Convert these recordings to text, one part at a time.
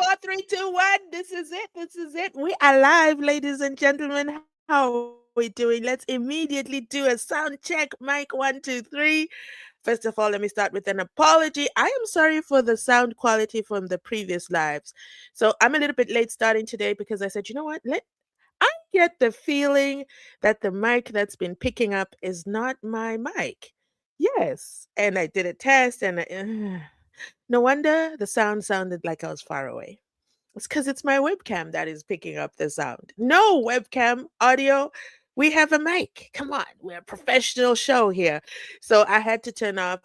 Four, three, two, one. This is it. This is it. We are live, ladies and gentlemen. How are we doing? Let's immediately do a sound check. Mic one, two, three. First of all, let me start with an apology. I am sorry for the sound quality from the previous lives. So I'm a little bit late starting today because I said, you know what? I get the feeling that the mic that's been picking up is not my mic. Yes. And I did a test and no wonder the sound sounded like I was far away. It's because it's my webcam that is picking up the sound. No webcam audio. We have a mic. Come on, we're a professional show here. So I had to turn off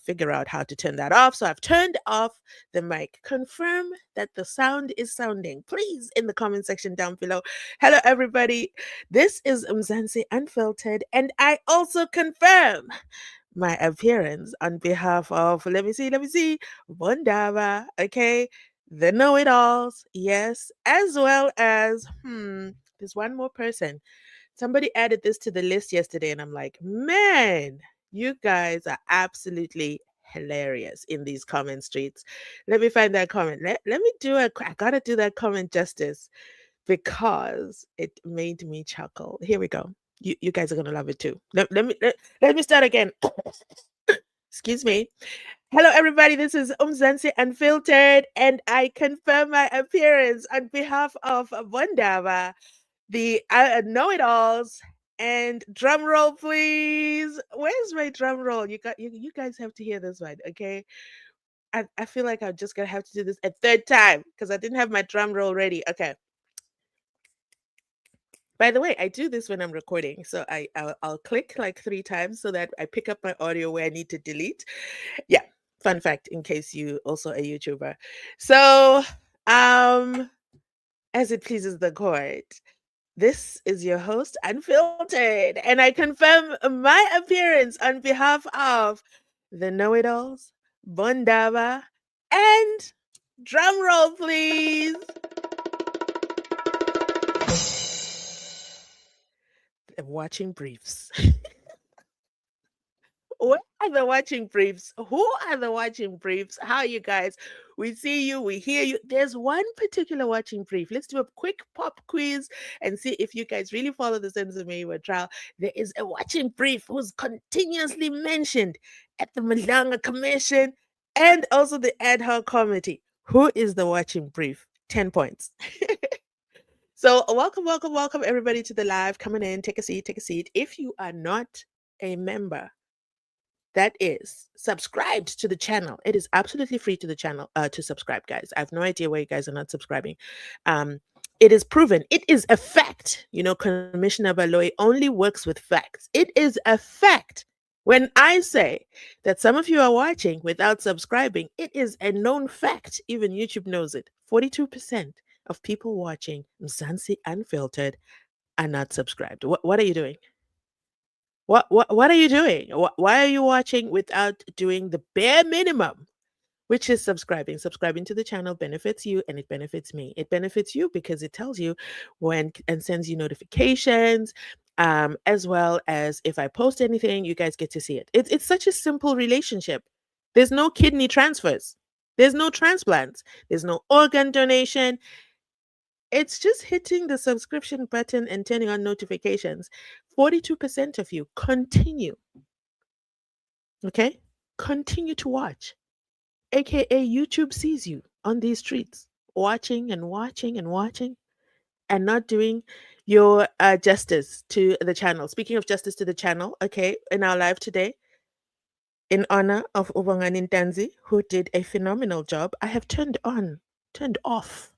figure out how to turn that off. So I've turned off the mic. Confirm that the sound is sounding, please, in the comment section down below. Hello, everybody. This is Mzansi Unfiltered, and I also confirm my appearance on behalf of, let me see, Bondava, okay? The know it alls, yes, as well as, there's one more person. Somebody added this to the list yesterday, and I'm like, man, you guys are absolutely hilarious in these comment streets. Let me find that comment. Let me I gotta do that comment justice because it made me chuckle. Here we go. You guys are gonna love it too. Let me start again. Excuse me. Hello, everybody. This is Mzansi Unfiltered, and I confirm my appearance on behalf of Bondava, the know-it-alls. And drum roll, please. Where's my drum roll? You guys have to hear this one, okay? I feel like I'm just gonna have to do this a third time because I didn't have my drum roll ready. Okay. By the way, I do this when I'm recording, so I'll click like 3 times so that I pick up my audio where I need to delete. Yeah, fun fact in case you also a YouTuber. So, as it pleases the court, this is your host, Unfiltered, and I confirm my appearance on behalf of the know-it-alls, Bondava, and drum roll, please. Watching briefs. Where are the watching briefs? Who are the watching briefs? How are you guys? We see you, we hear you. There's one particular watching brief. Let's do a quick pop quiz and see if you guys really follow the SENZO MEYIWA trial. There is a watching brief who's continuously mentioned at the Malanga Commission and also the ad hoc committee. Who is the watching brief? 10 points. So, welcome, everybody to the live. Coming in, take a seat, take a seat. If you are not a member, that is subscribed to the channel. It is absolutely free to the channel to subscribe, guys. I have no idea why you guys are not subscribing. It is proven. It is a fact. You know, Commissioner Baloyi only works with facts. It is a fact. When I say that some of you are watching without subscribing, it is a known fact. Even YouTube knows it. 42% of people watching Mzansi Unfiltered are not subscribed. What are you doing? What are you doing? Why are you watching without doing the bare minimum, which is subscribing? Subscribing to the channel benefits you and it benefits me. It benefits you because it tells you when and sends you notifications, as well as if I post anything, you guys get to see it. It's such a simple relationship. There's no kidney transfers. There's no transplants. There's no organ donation. It's just hitting the subscription button and turning on notifications. 42% of you continue. Okay? Continue to watch. AKA YouTube sees you on these streets, watching and watching and watching and not doing your justice to the channel. Speaking of justice to the channel, okay, in our live today, in honor of Bongani Ntanzi, who did a phenomenal job, I have turned off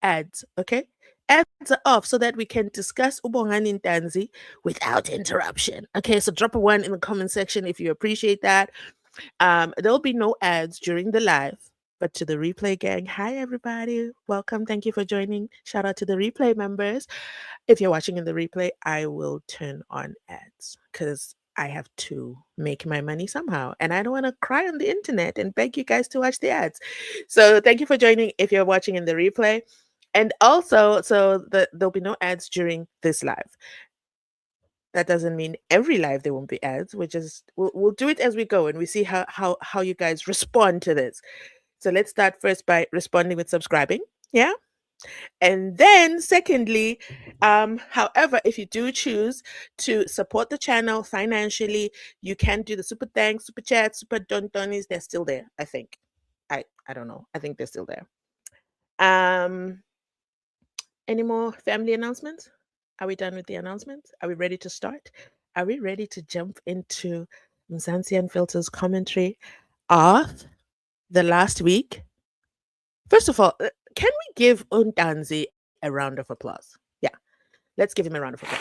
ads, okay? Ads are off so that we can discuss Bongani Ntanzi without interruption. Okay, so drop a 1 in the comment section if you appreciate that. There'll be no ads during the live, but to the replay gang, hi everybody, welcome, thank you for joining. Shout out to the replay members. If you're watching in the replay, I will turn on ads because I have to make my money somehow. And I don't want to cry on the internet and beg you guys to watch the ads. So thank you for joining if you're watching in the replay. And also, there'll be no ads during this live. That doesn't mean every live there won't be ads. We'll do it as we go and we see how you guys respond to this. So let's start first by responding with subscribing. Yeah. And then, secondly, however, if you do choose to support the channel financially, you can do the super thanks, super chats, super don'tonies. They're still there, I think. I don't know. I think they're still there. Um, any more family announcements? Are we done with the announcements? Are we ready to start? Are we ready to jump into Mzansi Unfiltered's commentary of the last week? First of all, can we give Untanzi a round of applause? Yeah, let's give him a round of applause.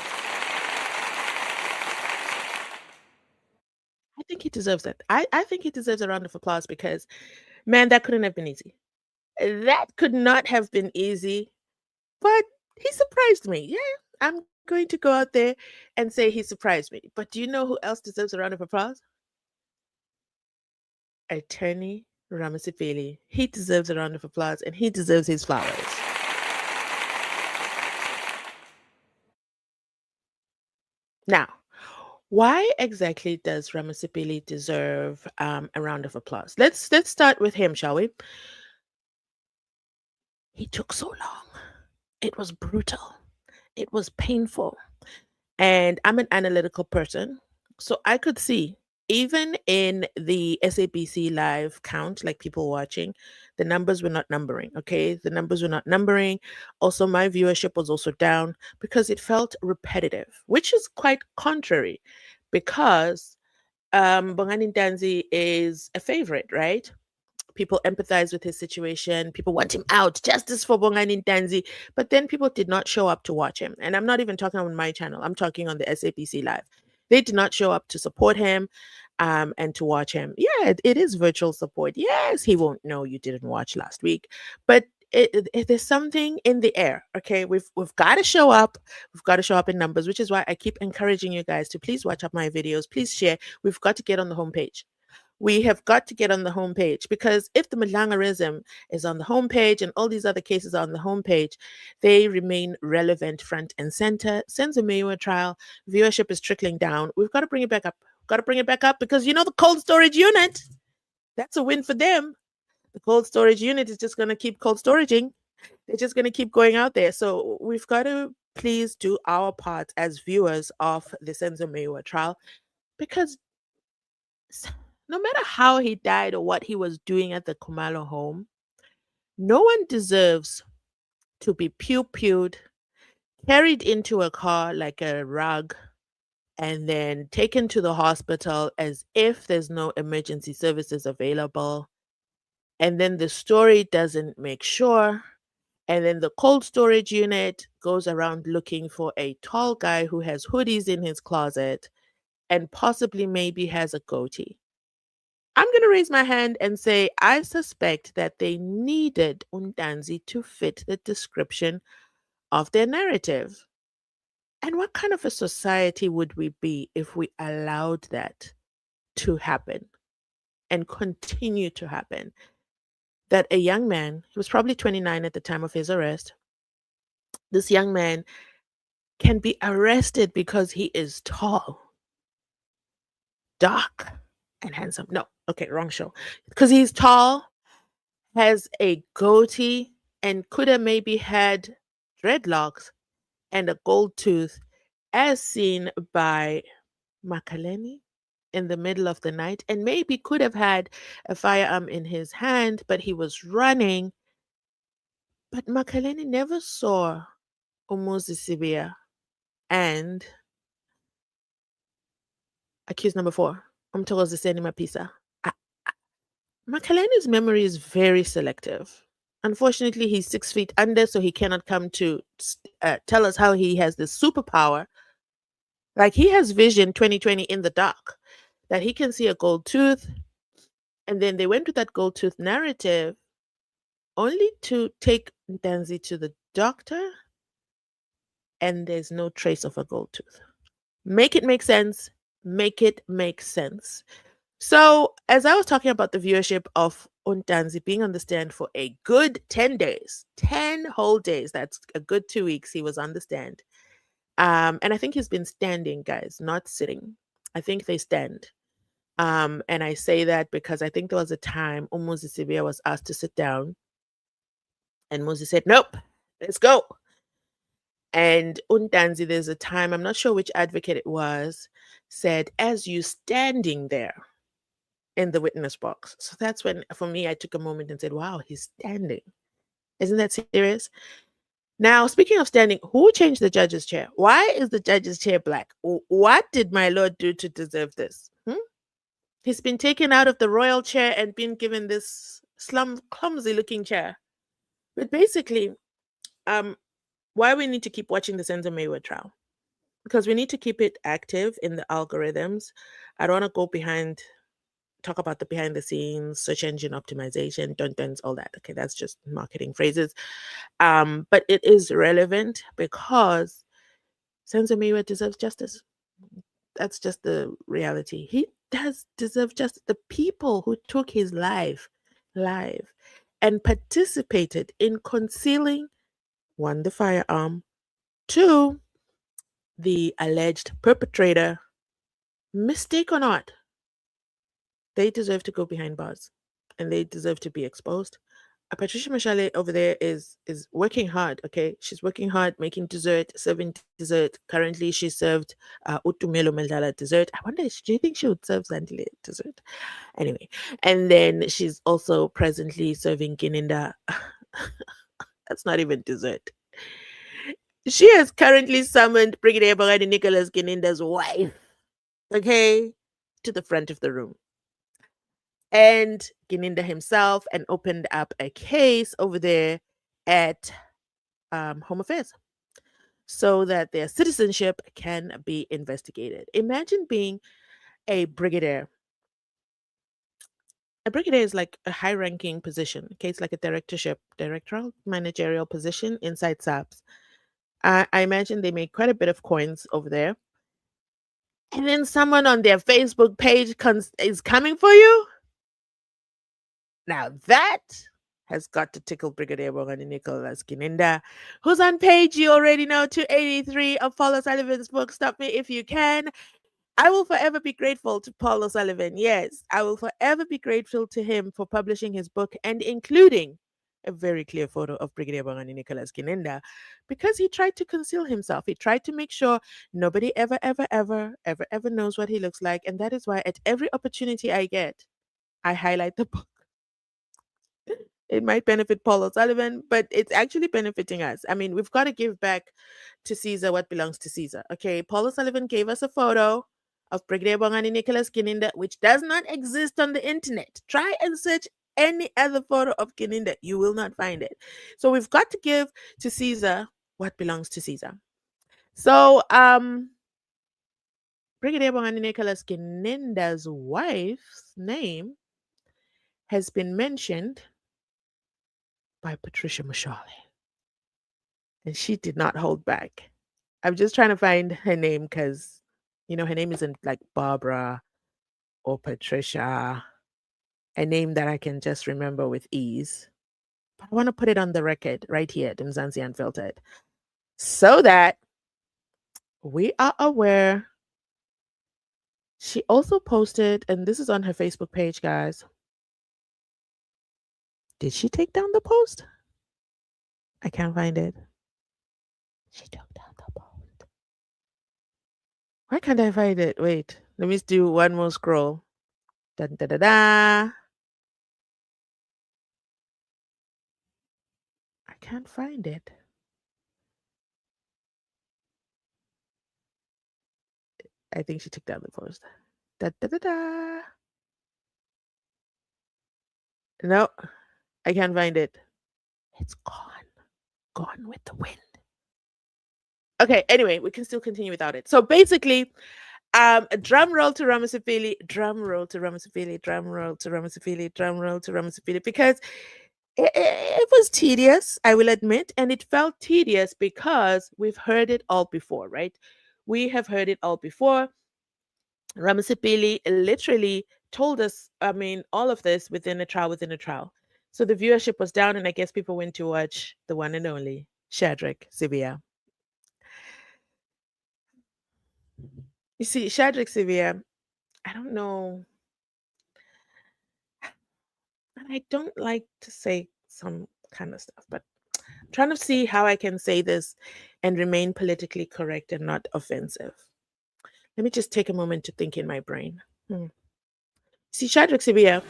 I think he deserves it. I think he deserves a round of applause because, man, that couldn't have been easy. That could not have been easy, but he surprised me. Yeah, I'm going to go out there and say he surprised me. But do you know who else deserves a round of applause? Attorney Ramasipeli. He deserves a round of applause and he deserves his flowers. Now, why exactly does Ramasipeli deserve a round of applause? Let's start with him, shall we? He took so long. It was brutal. It was painful. And I'm an analytical person. So I could see, even in the SABC live count, like people watching, the numbers were not numbering. Okay. The numbers were not numbering. Also, my viewership was also down because it felt repetitive, which is quite contrary because Bongani Ntanzi is a favorite, right? People empathize with his situation. People want him out. Justice for Bongani Ntanzi. But then people did not show up to watch him. And I'm not even talking on my channel. I'm talking on the SAPC Live. They did not show up to support him and to watch him. Yeah, it is virtual support. Yes, he won't know you didn't watch last week. But there's something in the air. Okay, we've got to show up. We've got to show up in numbers, which is why I keep encouraging you guys to please watch up my videos. Please share. We've got to get on the homepage. We have got to get on the homepage because if the Malangarism is on the homepage and all these other cases are on the homepage, they remain relevant front and center. SENZO MEYIWA trial, viewership is trickling down. We've got to bring it back up. Got to bring it back up because the cold storage unit, that's a win for them. The cold storage unit is just going to keep cold storaging. They're just going to keep going out there. So we've got to please do our part as viewers of the SENZO MEYIWA trial because no matter how he died or what he was doing at the Kumalo home, no one deserves to be pew-pewed, carried into a car like a rug, and then taken to the hospital as if there's no emergency services available. And then the story doesn't make sure. And then the cold storage unit goes around looking for a tall guy who has hoodies in his closet and possibly maybe has a goatee. I'm going to raise my hand and say I suspect that they needed Untanzi to fit the description of their narrative. And what kind of a society would we be if we allowed that to happen and continue to happen? That a young man, he was probably 29 at the time of his arrest, this young man can be arrested because he is tall, dark, and handsome. No, okay, wrong show. Because he's tall, has a goatee, and could have maybe had dreadlocks and a gold tooth, as seen by Makaleni in the middle of the night, and maybe could have had a firearm in his hand, but he was running. But Makaleni never saw Umuzi Sibia and accused number 4, Umthokoziseni Mapisa. Makaleni's memory is very selective. Unfortunately, he's 6 feet under, so he cannot come to tell us how he has this superpower. Like he has vision 2020 in the dark, that he can see a gold tooth. And then they went with that gold tooth narrative only to take Ntanzi to the doctor, and there's no trace of a gold tooth. Make it make sense. Make it make sense. So, as I was talking about the viewership of Untanzi being on the stand for a good 10 days, 10 whole days, that's a good 2 weeks, he was on the stand. And I think he's been standing, guys, not sitting. I think they stand. And I say that because I think there was a time Mzansi Unfiltered was asked to sit down, and Moses said, "Nope, let's go." And Untanzi, there's a time, I'm not sure which advocate it was, said, "As you standing there in the witness box." So that's when, for me, I took a moment and said, "Wow, he's standing. Isn't that serious?" Now, speaking of standing, who changed the judge's chair? Why is the judge's chair black? What did my lord do to deserve this? He's been taken out of the royal chair and been given this clumsy looking chair. But basically, um, why we need to keep watching the SENZO MEYIWA trial? Because we need to keep it active in the algorithms. I don't want to go talk about the behind the scenes, search engine optimization, dun all that. Okay, that's just marketing phrases. But it is relevant because SENZO MEYIWA deserves justice. That's just the reality. He does deserve justice. The people who took his live, and participated in concealing, one, the firearm, two, the alleged perpetrator, mistake or not, they deserve to go behind bars and they deserve to be exposed. Patricia Mashale over there is working hard. Okay, she's working hard, making dessert, serving dessert. Currently, she served Utumelo Meldala dessert. I wonder, do you think she would serve Zandile dessert? Anyway, and then she's also presently serving Gininda. That's not even dessert. She has currently summoned Brigadier Bongani Nicholas Gininda's wife, okay, to the front of the room. And Gininda himself, and opened up a case over there at Home Affairs so that their citizenship can be investigated. Imagine being a brigadier. A brigadier is like a high ranking position. Okay, it's like a directorial managerial position inside SAPS. I imagine they make quite a bit of coins over there. And then someone on their Facebook page is coming for you. Now that has got to tickle Brigadier Bongani Nicholas Gininda, who's on page, you already know, 283 of Paul O'Sullivan's book, Stop Me If You Can. I will forever be grateful to Paul O'Sullivan. Yes, I will forever be grateful to him for publishing his book and including a very clear photo of Brigadier Bongani Nicholas Gininda, because he tried to conceal himself. He tried to make sure nobody ever knows what he looks like. And that is why at every opportunity I get, I highlight the book. It might benefit Paul O'Sullivan, but it's actually benefiting us. I mean, we've got to give back to Caesar what belongs to Caesar. Okay, Paul O'Sullivan gave us a photo of Brigadier Bongani Nicholas Gininda, which does not exist on the internet. Try and search any other photo of Gininda, you will not find it. So we've got to give to Caesar what belongs to Caesar. So, Brigadier Bongani Nicholas Gininda's wife's name has been mentioned by Patricia Mashale. And she did not hold back. I'm just trying to find her name because, her name isn't like Barbara or Patricia, a name that I can just remember with ease. But I want to put it on the record right here at Mzansi Unfiltered so that we are aware. She also posted, and this is on her Facebook page, guys. Did she take down the post? I can't find it. She took down the post. Why can't I find it? Wait, let me do one more scroll. Da da da da. I can't find it. I think she took down the post. Da da da da. No, I can't find it. It's gone with the wind. Okay, anyway, we can still continue without it. So basically, drum roll to Ramasipili, drum roll to Ramasipili, drum roll to Ramasipili, drum roll to Ramasipili, because it was tedious, I will admit, and it felt tedious because we've heard it all before, right? We have heard it all before. Ramasipili literally told us, I mean, all of this within a trial. So the viewership was down, and I guess people went to watch the one and only Shadrach Sibia. You see, Shadrach Sibia, I don't know. I don't like to say some kind of stuff, but I'm trying to see how I can say this and remain politically correct and not offensive. Let me just take a moment to think in my brain. Hmm. See, Shadrach Sibia.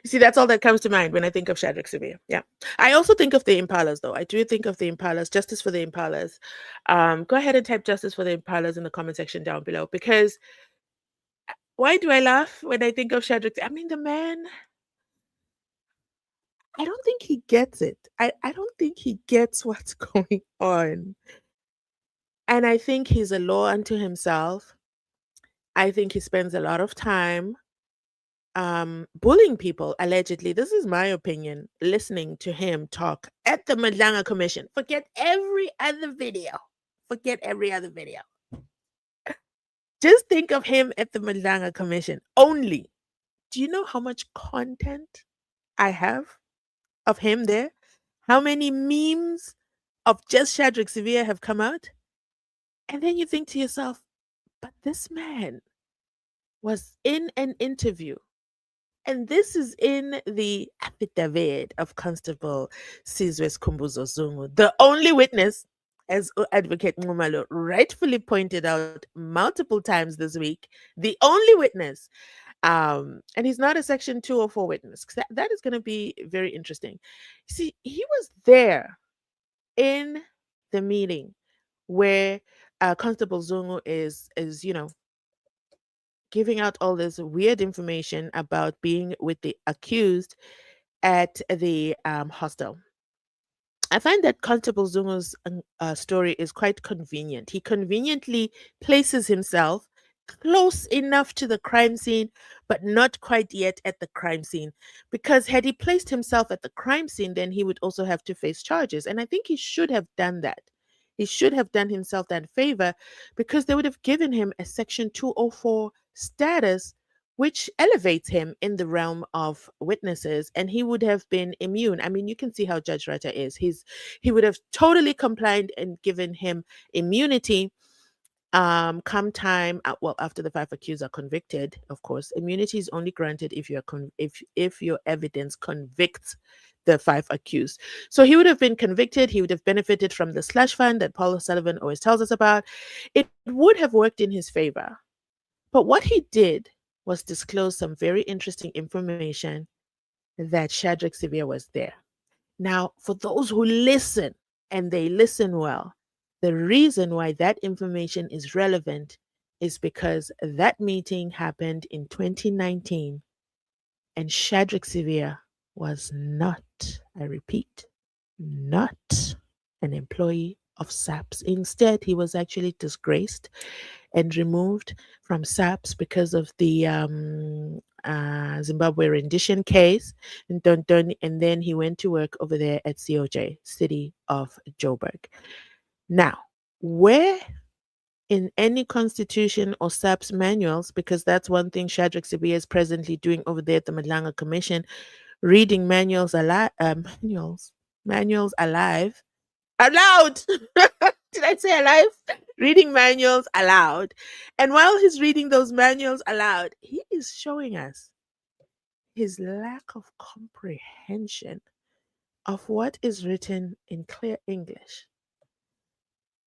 See, that's all that comes to mind when I think of Shadrach Sibia. Yeah. I also think of the Impalas, though. I do think of the Impalas, justice for the Impalas. Go ahead and type justice for the Impalas in the comment section down below, because why do I laugh when I think of Shadrach? I mean, the man, I don't think he gets it. I don't think he gets what's going on. And I think he's a law unto himself. I think he spends a lot of time bullying people, allegedly. This is my opinion, listening to him talk at the Madlanga Commission. Forget every other video. Forget every other video. Just think of him at the Madlanga Commission only. Do you know how much content I have of him there? How many memes of just Shadrach Severe have come out? And then you think to yourself, but this man was in an interview. And this is in the affidavit of Constable Sizwe Kumbuzo Zungu, the only witness, as Advocate Ngumalo rightfully pointed out multiple times this week, the only witness. And he's not a Section 204 witness. That is going to be very interesting. See, he was there in the meeting where Constable Zungu is giving out all this weird information about being with the accused at the hostel. I find that Constable Zungu's story is quite convenient. He conveniently places himself close enough to the crime scene, but not quite yet at the crime scene. Because had he placed himself at the crime scene, then he would also have to face charges. And I think he should have done that. He should have done himself that favor, because they would have given him a Section 204 status, which elevates him in the realm of witnesses, and he would have been immune. I mean, you can see how Judge Rata is. He would have totally complied and given him immunity. Come time, well, after the 5 accused are convicted, of course, immunity is only granted if if your evidence convicts the 5 accused. So he would have been convicted. He would have benefited from the slush fund that Paul O'Sullivan always tells us about. It would have worked in his favor. But what he did was disclose some very interesting information that Shadrach Sivia was there. Now, for those who listen, and they listen well, the reason why that information is relevant is because that meeting happened in 2019, and Shadrach Sivia was not, I repeat, not an employee of SAPS. Instead, he was actually disgraced and removed from SAPS because of the Zimbabwe rendition case. And then he went to work over there at COJ, City of Joburg. Now, where in any constitution or SAPS manuals, because that's one thing Shadrach Sibia is presently doing over there at the Madlanga Commission, reading manuals alive, manuals alive, aloud. Did I say alive? Reading manuals aloud. And while he's reading those manuals aloud, he is showing us his lack of comprehension of what is written in clear English.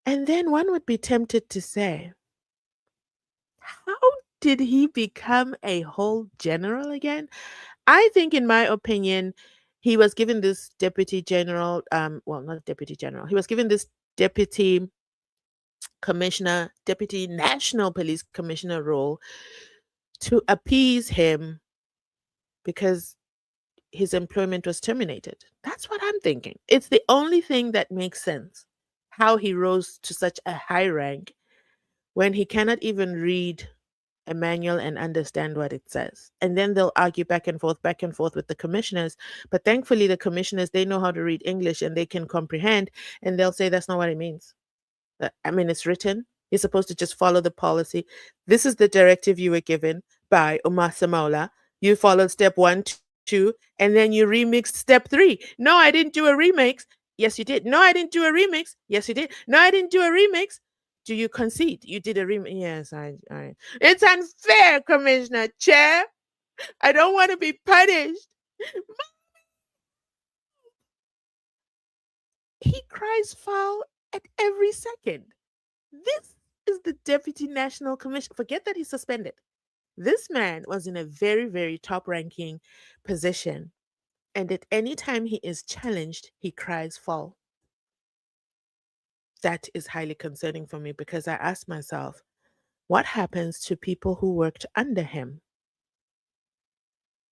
And then one would be tempted to say, how did he become a whole general again? I think, in my opinion, he was given this deputy general, well, not deputy general, he was given this deputy commissioner, deputy national police commissioner role to appease him because his employment was terminated. That's what I'm thinking. It's the only thing that makes sense. How he rose to such a high rank when he cannot even read a manual and understand what it says. And then they'll argue back and forth with the commissioners. But thankfully, the commissioners, they know how to read English and they can comprehend. And they'll say, that's not what it means. I mean, it's written. You're supposed to just follow the policy. This is the directive you were given. by Umar Samola. You followed step one, two, and then you remixed step three. No, I didn't do a remix. Yes, you did. No, I didn't do a remix. Yes, you did. No, I didn't do a remix. Do you concede? You did a remix. Yes, I. It's unfair, Commissioner Chair. I don't want to be punished. He cries foul at every second. This is the Deputy National Commission. Forget that he's suspended. This man was in a very, very top ranking position. And at any time he is challenged, he cries foul. That is highly concerning for me because I ask myself, what happens to people who worked under him?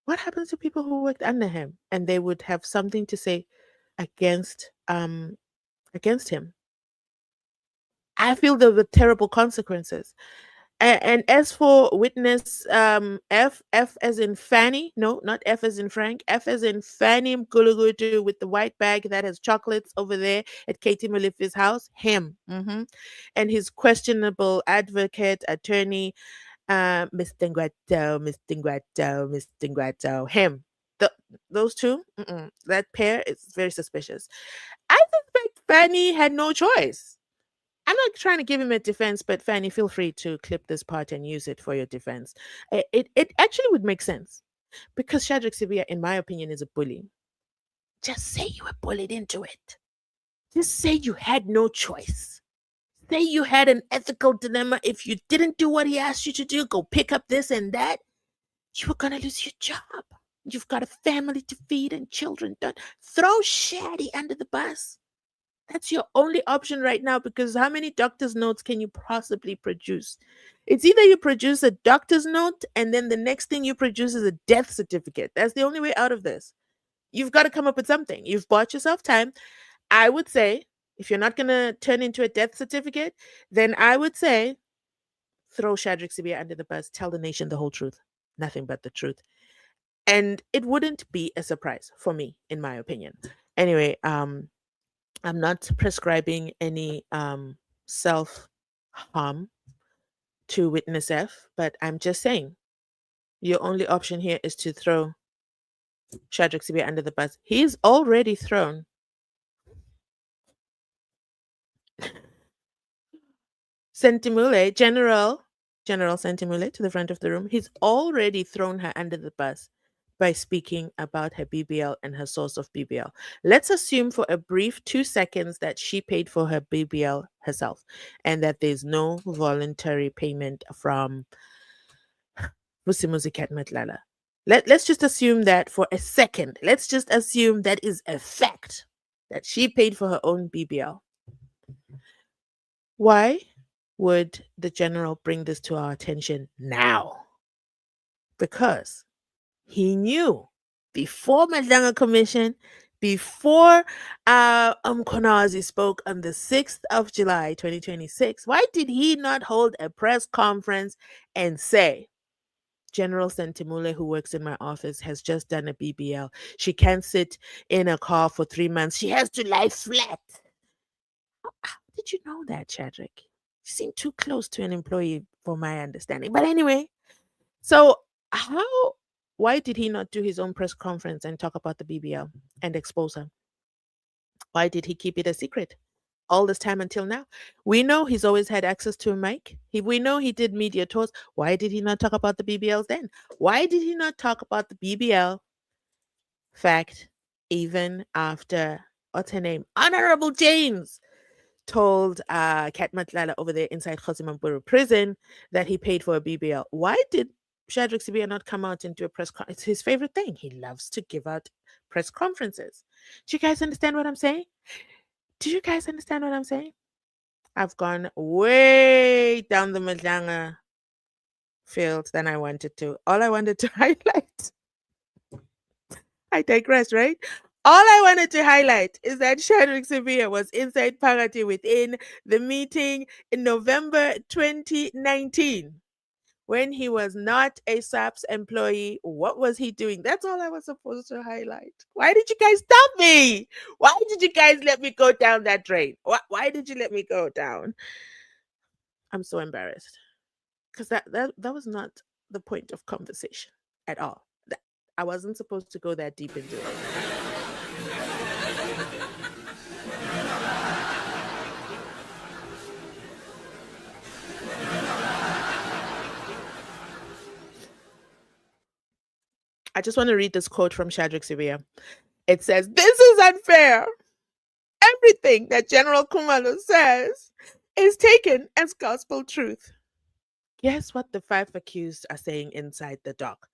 What happens to people who worked under him and they would have something to say against against him? I feel there were terrible consequences. And as for witness F as in Fanny, no, not F as in Frank, F as in Fanny Mgulugudu with the white bag that has chocolates over there at Katie Malifi's house, him. And his questionable advocate, attorney, Mr. Nguato, Mr. Nguato, Mr. Nguato, him. Those two, that pair is very suspicious. I suspect Fanny had no choice. I'm not trying to give him a defense, but Fanny, feel free to clip this part and use it for your defense. It actually would make sense because Shadrach Sibia, in my opinion, is a bully. Just say you were bullied into it. Just say you had no choice. Say you had an ethical dilemma. If you didn't do what he asked you to do, go pick up this and that, you were going to lose your job. You've got a family to feed and children. Don't throw Shaddy under the bus. That's your only option right now because how many doctor's notes can you possibly produce? It's either you produce a doctor's note and then the next thing you produce is a death certificate. That's the only way out of this. You've got to come up with something. You've bought yourself time. I would say if you're not going to turn into a death certificate, then I would say throw Shadrach Sibia under the bus, tell the nation the whole truth, nothing but the truth. And it wouldn't be a surprise for me, in my opinion. Anyway, I'm not prescribing any self harm to witness F, but I'm just saying your only option here is to throw Shadrach Sibia under the bus. He's already thrown Sentimule, General Sentimule to the front of the room. He's already thrown her under the bus by speaking about her BBL and her source of BBL. Let's assume for a brief 2 seconds that she paid for her BBL herself and that there's no voluntary payment from Musimuzi Matlala. Let's just assume that for a second. Let's just assume that is a fact that she paid for her own BBL. Why would the general bring this to our attention now? Because he knew before Madlanga Commission, before Konazi spoke on the 6th of July 2026, why did he not hold a press conference and say, General Sentimule, who works in my office, has just done a BBL. She can't sit in a car for 3 months. She has to lie flat. How did you know that, Chadrick? You seem too close to an employee for my understanding. But anyway, so why did he not do his own press conference and talk about the BBL and expose her? Why did he keep it a secret all this time until now? We know he's always had access to a mic. We know he did media tours. Why did he not talk about the BBLs then? Why did he not talk about the BBL fact even after, what's her name? Honorable James told Kat Matlala over there inside Khosimampuru prison that he paid for a BBL. Why did Shadrach Sibia not come out and do a press conference? It's his favorite thing. He loves to give out press conferences. Do you guys understand what I'm saying? Do you guys understand what I'm saying? I've gone way down the Madlanga field than I wanted to. All I wanted to highlight, I digress, right? All I wanted to highlight is that Shadrach Sibia was inside Parati within the meeting in November 2019. When he was not a SAPS employee, what was he doing? That's all I was supposed to highlight. Why did you guys stop me? Why did you guys let me go down that drain? Why did you let me go down? I'm so embarrassed because that was not the point of conversation at all. I wasn't supposed to go that deep into it. I just want to read this quote from Shadrach Sivia. It says, "This is unfair. Everything that General Kumalo says is taken as gospel truth." Guess what the 5 accused are saying inside the dock?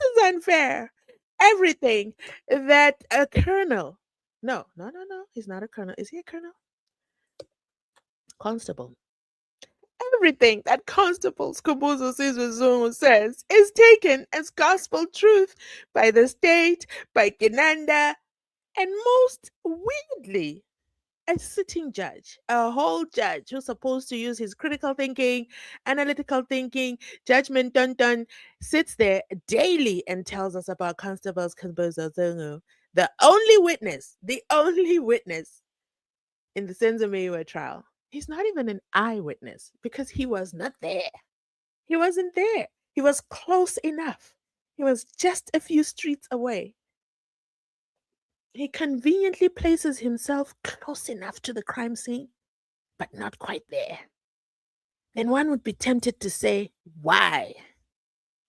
This is unfair. Everything that a colonel, no, he's not a colonel. Is he a colonel? Constable. Everything that Constable Skubuzo Sizwe says is taken as gospel truth by the state, by Kinanda, and most weirdly, a sitting judge, a whole judge who's supposed to use his critical thinking, analytical thinking, judgment dun, sits there daily and tells us about Constable Skubuzo Zungu, the only witness in the SENZO MEYIWA trial. He's not even an eyewitness because he was not there. He wasn't there. He was close enough. He was just a few streets away. He conveniently places himself close enough to the crime scene, but not quite there. Then one would be tempted to say, why?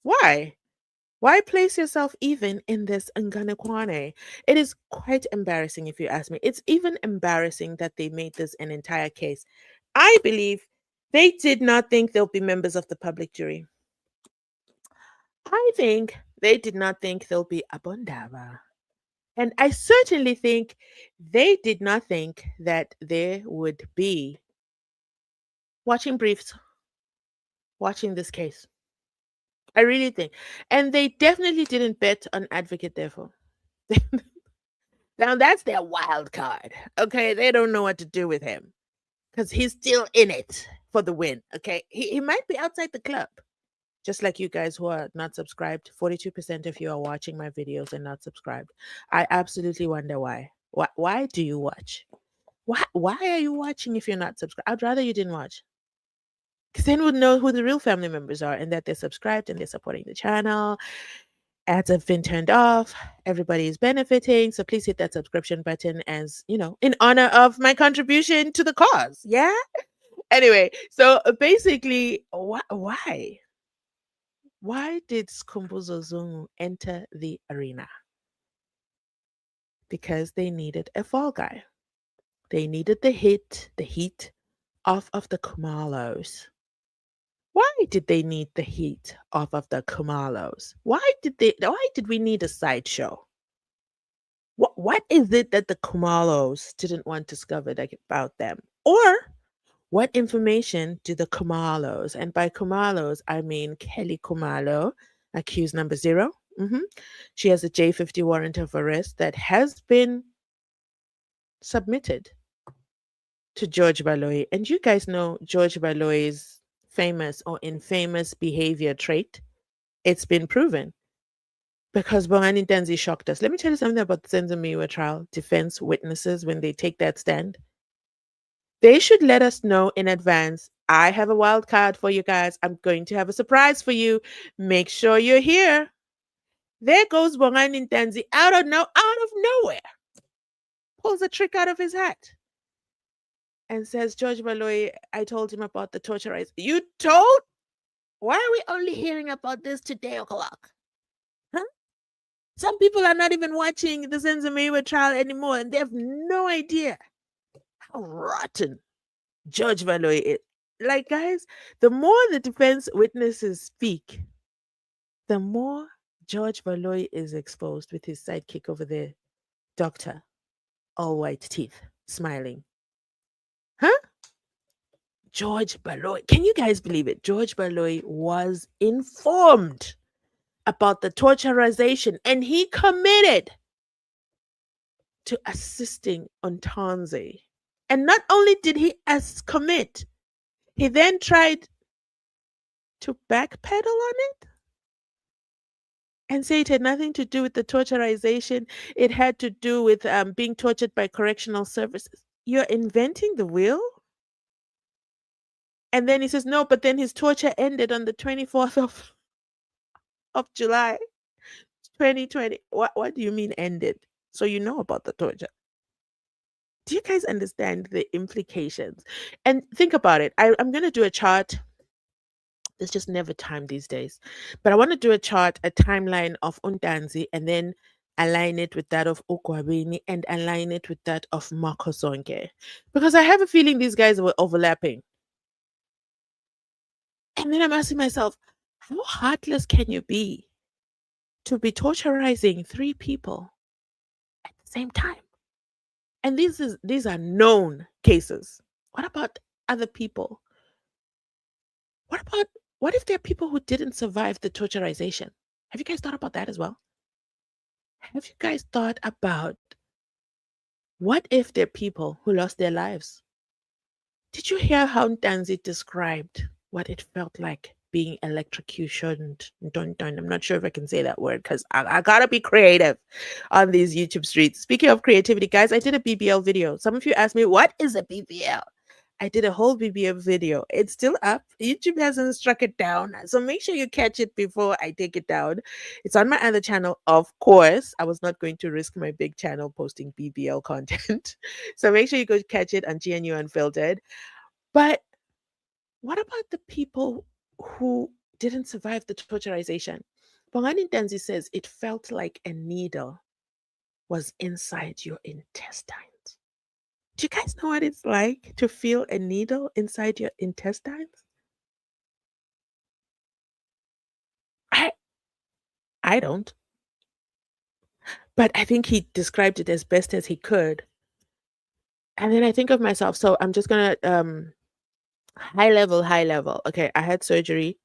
Why? Why place yourself even in this Nganekwane? It is quite embarrassing if you ask me. It's even embarrassing that they made this an entire case. I believe they did not think they'll be members of the public jury. I think they did not think they'll be Abondaba. And I certainly think they did not think that there would be watching briefs, watching this case. I really think. And they definitely didn't bet on Advocate, therefore. Now that's their wild card. Okay. They don't know what to do with him because he's still in it for the win. Okay. He might be outside the club. Just like you guys who are not subscribed, 42% of you are watching my videos and not subscribed. I absolutely wonder why. Why do you watch? Why are you watching if you're not subscribed? I'd rather you didn't watch. Because then we'd know who the real family members are and that they're subscribed and they're supporting the channel. Ads have been turned off. Everybody is benefiting. So please hit that subscription button as, in honor of my contribution to the cause. Yeah? Anyway, so basically, why? Why did Skhumbuzo Zungu enter the arena? Because they needed a fall guy. They needed the heat off of the Kumalos. Why did they need the heat off of the Kumalos? Why did we need a sideshow? What is it that the Kumalos didn't want discovered about them? Or what information do the Kumalos, and by Kumalos, I mean Kelly Kumalo, accused number 0. She has a J50 warrant of arrest that has been submitted to George Baloyi. And you guys know George Baloyi's famous or infamous behavior trait. It's been proven because Bongani Ntanzi shocked us. Let me tell you something about the SENZO MEYIWA trial defense witnesses when they take that stand. They should let us know in advance. I have a wild card for you guys. I'm going to have a surprise for you. Make sure you're here. There goes Bongani Ntanzi out of nowhere. Pulls a trick out of his hat and says, George Baloyi, I told him about the torturized. You told? Why are we only hearing about this today o'clock? Huh? Some people are not even watching the SENZO MEYIWA trial anymore and they have no idea how rotten George Baloyi is. Like, guys, the more the defense witnesses speak, the more George Baloyi is exposed with his sidekick over there, doctor, all white teeth, smiling. Huh? George Baloyi. Can you guys believe it? George Baloyi was informed about the torturization and he committed to assisting Ntanzi. And not only did he commit, he then tried to backpedal on it and say it had nothing to do with the torturization. It had to do with being tortured by correctional services. You're inventing the wheel? And then he says, no, but then his torture ended on the 24th of of July 2020. What do you mean ended? So you know about the torture. Do you guys understand the implications? And think about it. I'm going to do a chart. There's just never time these days. But I want to do a chart, a timeline of Untanzi, and then align it with that of Okwabini and align it with that of Marco Zonke. Because I have a feeling these guys were overlapping. And then I'm asking myself, how heartless can you be to be torturizing three people at the same time? And these are known cases. What about other people? What about what if there are people who didn't survive the torturization? Have you guys thought about that as well? Have you guys thought about what if there are people who lost their lives? Did you hear how Ntanzi described what it felt like being electrocutioned? Dun, dun. I'm not sure if I can say that word because I gotta be creative on these YouTube streets. Speaking of creativity, guys, I did a BBL video. Some of you asked me, what is a BBL? I did a whole BBL video. It's still up. YouTube hasn't struck it down. So make sure you catch it before I take it down. It's on my other channel, of course. I was not going to risk my big channel posting BBL content. So make sure you go catch it on GNU Unfiltered. But what about the people who didn't survive the torturization? Bongani Ntanzi says it felt like a needle was inside your intestines. Do you guys know what it's like to feel a needle inside your intestines? I I don't. But I think he described it as best as he could. And then I think of myself, so I'm just gonna high level. Okay, I had surgery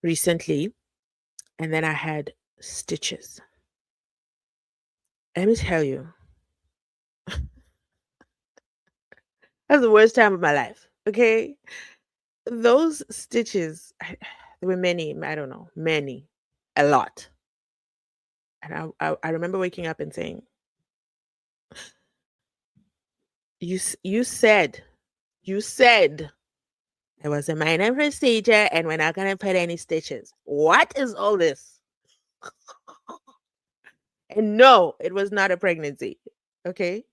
recently and then I had stitches. Let me tell you, that's the worst time of my life. Okay. Those stitches, there were many, I don't know, many, a lot. And I remember waking up and saying, you said, you said it was a minor procedure and we're not going to put any stitches. What is all this? And no, it was not a pregnancy. Okay.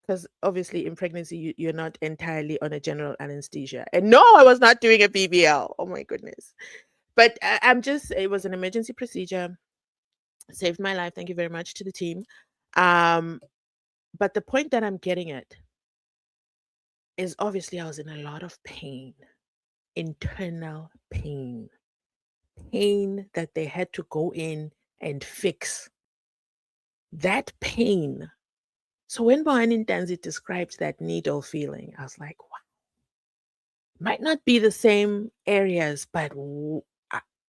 Because obviously in pregnancy, you're not entirely on a general anesthesia. And no, I was not doing a BBL. Oh my goodness. But I'm just, it was an emergency procedure. Saved my life. Thank you very much to the team. Um, but the point that I'm getting at is obviously I was in a lot of pain, internal pain, pain that they had to go in and fix. That pain. So when Bongani Ntanzi described that needle feeling, I was like, wow, might not be the same areas, but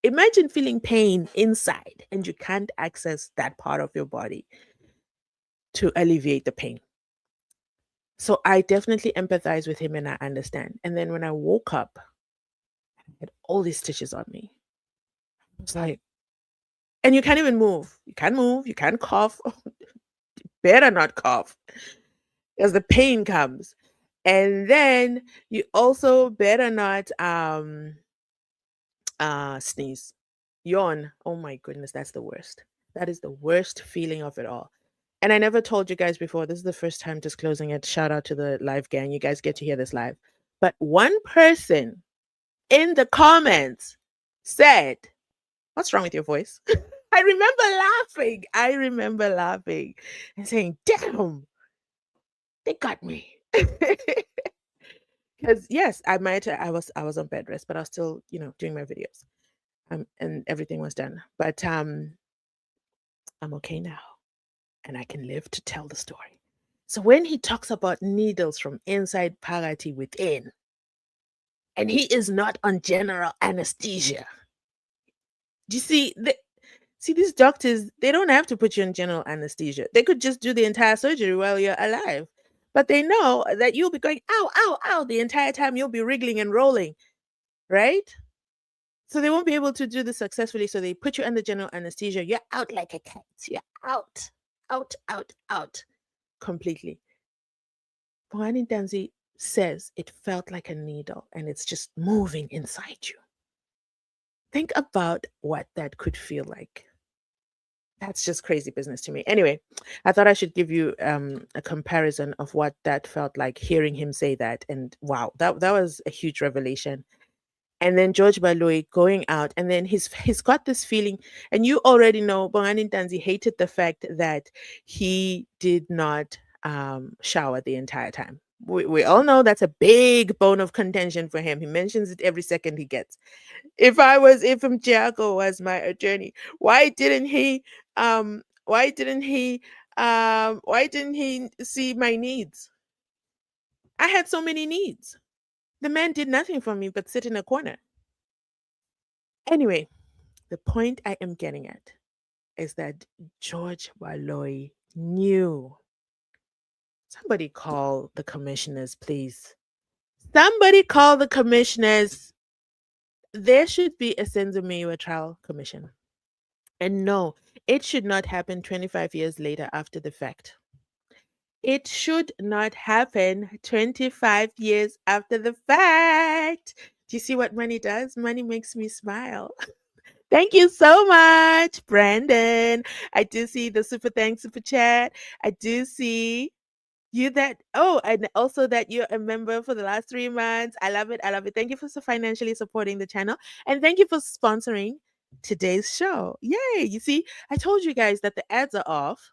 imagine feeling pain inside and you can't access that part of your body to alleviate the pain. So I definitely empathize with him and I understand. And then when I woke up, I had all these stitches on me. I was like, and you can't even move. You can't move. You can't cough. Better not cough as the pain comes. And then you also better not sneeze. Yawn. Oh my goodness, that's the worst. That is the worst feeling of it all. And I never told you guys before. This is the first time disclosing it. Shout out to the live gang. You guys get to hear this live. But one person in the comments said, what's wrong with your voice? I remember laughing. I remember laughing and saying, damn, they got me. Because yes, I was on bed rest, but I was still, doing my videos. And everything was done. But I'm okay now. And I can live to tell the story. So when he talks about needles from inside Pagati within, and he is not on general anesthesia. Do you see? See, these doctors, they don't have to put you in general anesthesia. They could just do the entire surgery while you're alive. But they know that you'll be going, ow, ow, ow, the entire time you'll be wriggling and rolling, right? So they won't be able to do this successfully. So they put you under general anesthesia. You're out like a cat. You're out, out, out, out completely. Bongani Ntanzi says it felt like a needle and it's just moving inside you. Think about what that could feel like. That's just crazy business to me. Anyway, I thought I should give you a comparison of what that felt like hearing him say that. And wow, that was a huge revelation. And then George Baloyi going out, and then he's got this feeling, and you already know Bongani Ntanzi hated the fact that he did not shower the entire time. We all know that's a big bone of contention for him. He mentions it every second he gets. If Mjago was my attorney, why didn't he see my needs? I had so many needs. The man did nothing for me but sit in a corner. Anyway, the point I am getting at is that George Baloyi knew. Somebody call the commissioners, please. Somebody call the commissioners. There should be a SENZO MEYIWA trial commission. And no, it should not happen 25 years later after the fact. It should not happen 25 years after the fact. Do you see what money does? Money makes me smile. Thank you so much, Brandon. I do see the super thanks, super chat. I do see you that, oh, and also that you're a member for the last 3 months. I love it. I love it. Thank you for financially supporting the channel. And thank you for sponsoring today's show. Yay. You see, I told you guys that the ads are off,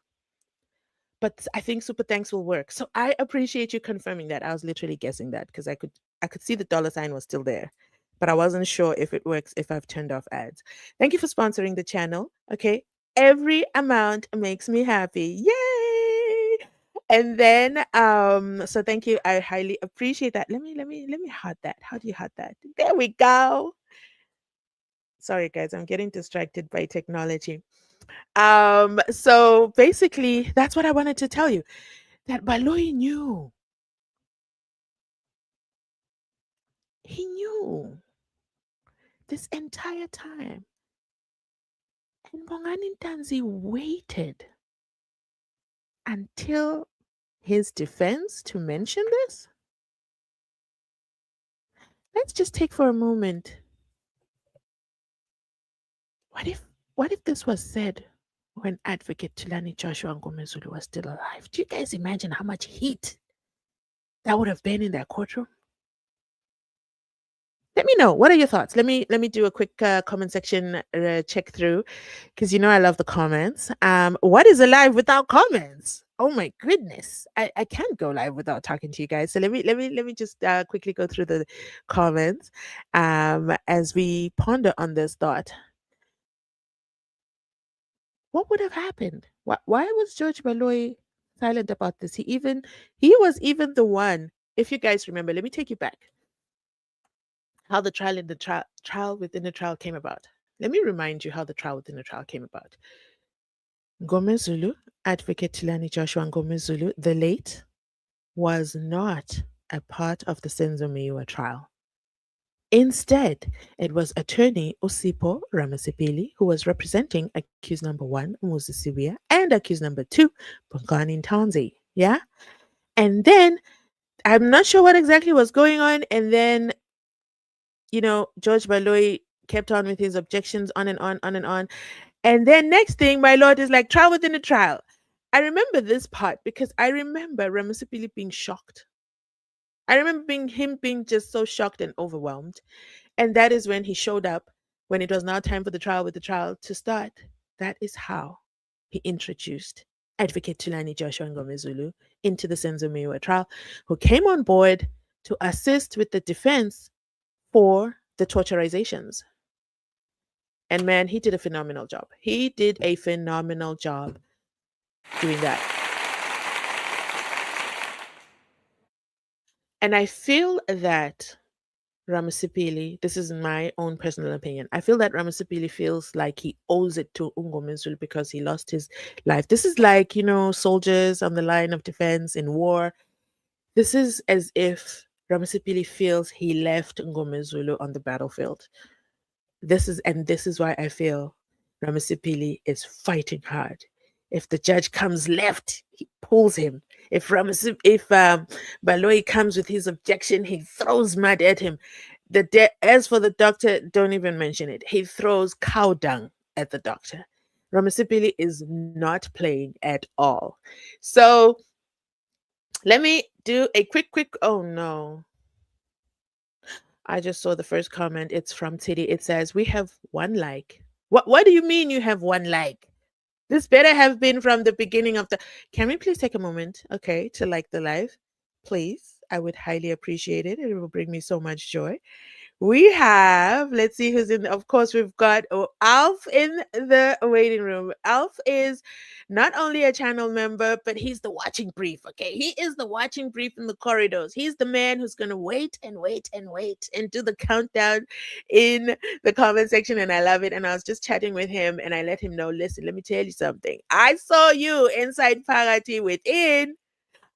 but I think super thanks will work. So I appreciate you confirming that. I was literally guessing that because I could see the dollar sign was still there, but I wasn't sure if it works if I've turned off ads. Thank you for sponsoring the channel. Okay. Every amount makes me happy. Yay! And then so thank you. I highly appreciate that. Let me heart that. How do you heart that? There we go. Sorry guys, I'm getting distracted by technology. So basically that's what I wanted to tell you. That Baloyi knew. He knew this entire time. And Bongani Ntanzi waited until his defense to mention this. Let's just take for a moment. What if this was said when Advocate Tulani Joshua Ngomezulu was still alive? Do you guys imagine how much heat that would have been in that courtroom? Let me know. What are your thoughts? Let me do a quick comment section check through because you know I love the comments. What is alive without comments? Oh my goodness, I can't go live without talking to you guys. So let me just quickly go through the comments as we ponder on this thought. What would have happened? Why was George Baloyi silent about this? He was even the one. If you guys remember, let me take you back. How the trial in the trial within the trial came about. Let me remind you how the trial within the trial came about. Ngomezulu, Advocate Tilani Joshua Ngomezulu, the late, was not a part of the SENZO MEYIWA trial. Instead, it was attorney Osipo Ramasipili who was representing accused number 1, Muzisiwia, and accused number 2, Bongani Ntanzi. Yeah? And then, I'm not sure what exactly was going on, and then George Baloyi kept on with his objections on and on, on and on. And then next thing, my lord is like, trial within a trial. I remember this part because I remember Ramasipili being shocked. I remember him being just so shocked and overwhelmed. And that is when he showed up, when it was now time for the trial with the trial to start. That is how he introduced Advocate Tulani Joshua Ngomezulu into the SENZO MEYIWA trial, who came on board to assist with the defense for the torturizations. And man, he did a phenomenal job. He did a phenomenal job doing that. And I feel that Ramasipili, this is my own personal opinion, I feel that Ramasipili feels like he owes it to Ngomezulu because he lost his life. This is like, soldiers on the line of defense in war. This is as if Ramasipili feels he left Ngomezulu on the battlefield. This is why I feel Ramasipili is fighting hard. If the judge comes left, he pulls him. If Baloyi comes with his objection, he throws mud at him. As for the doctor, don't even mention it. He throws cow dung at the doctor. Ramasipili is not playing at all. So let me do a quick. Oh no. I just saw the first comment. It's from Titty. It says, "We have one like." What do you mean you have one like? This better have been from the beginning of the. Can we please take a moment, okay, to like the live? Please. I would highly appreciate it. It will bring me so much joy. We have, let's see who's in. Of course, we've got Alf in the waiting room. Alf is not only a channel member, but he's the watching brief. Okay, he is the watching brief in the corridors. He's the man who's gonna wait and wait and wait and do the countdown in the comment section, and I love it. And I was just chatting with him, and I let him know. Listen, let me tell you something. I saw you inside Parati within.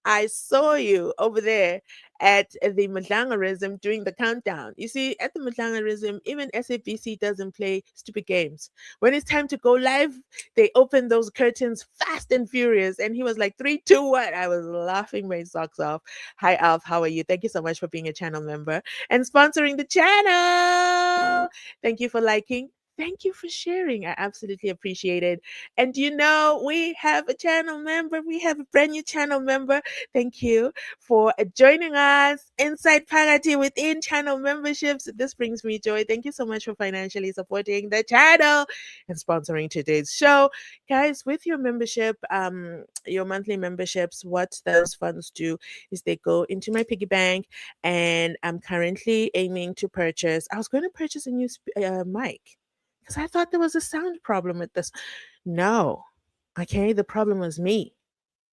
I saw you over there at the Mdlangarism during the countdown. You see, at the Mdlangarism, even SABC doesn't play stupid games. When it's time to go live, they open those curtains fast and furious. And he was like, three, two, one. I was laughing my socks off. Hi, Alf. How are you? Thank you so much for being a channel member and sponsoring the channel. Thank you for liking. Thank you for sharing. I absolutely appreciate it. And we have a channel member. We have a brand new channel member. Thank you for joining us inside Parati within channel memberships. This brings me joy. Thank you so much for financially supporting the channel and sponsoring today's show. Guys, with your membership, your monthly memberships, what those funds do is they go into my piggy bank, and I'm currently aiming to purchase. I was going to purchase a new mic because I thought there was a sound problem with this. No. Okay, the problem was me.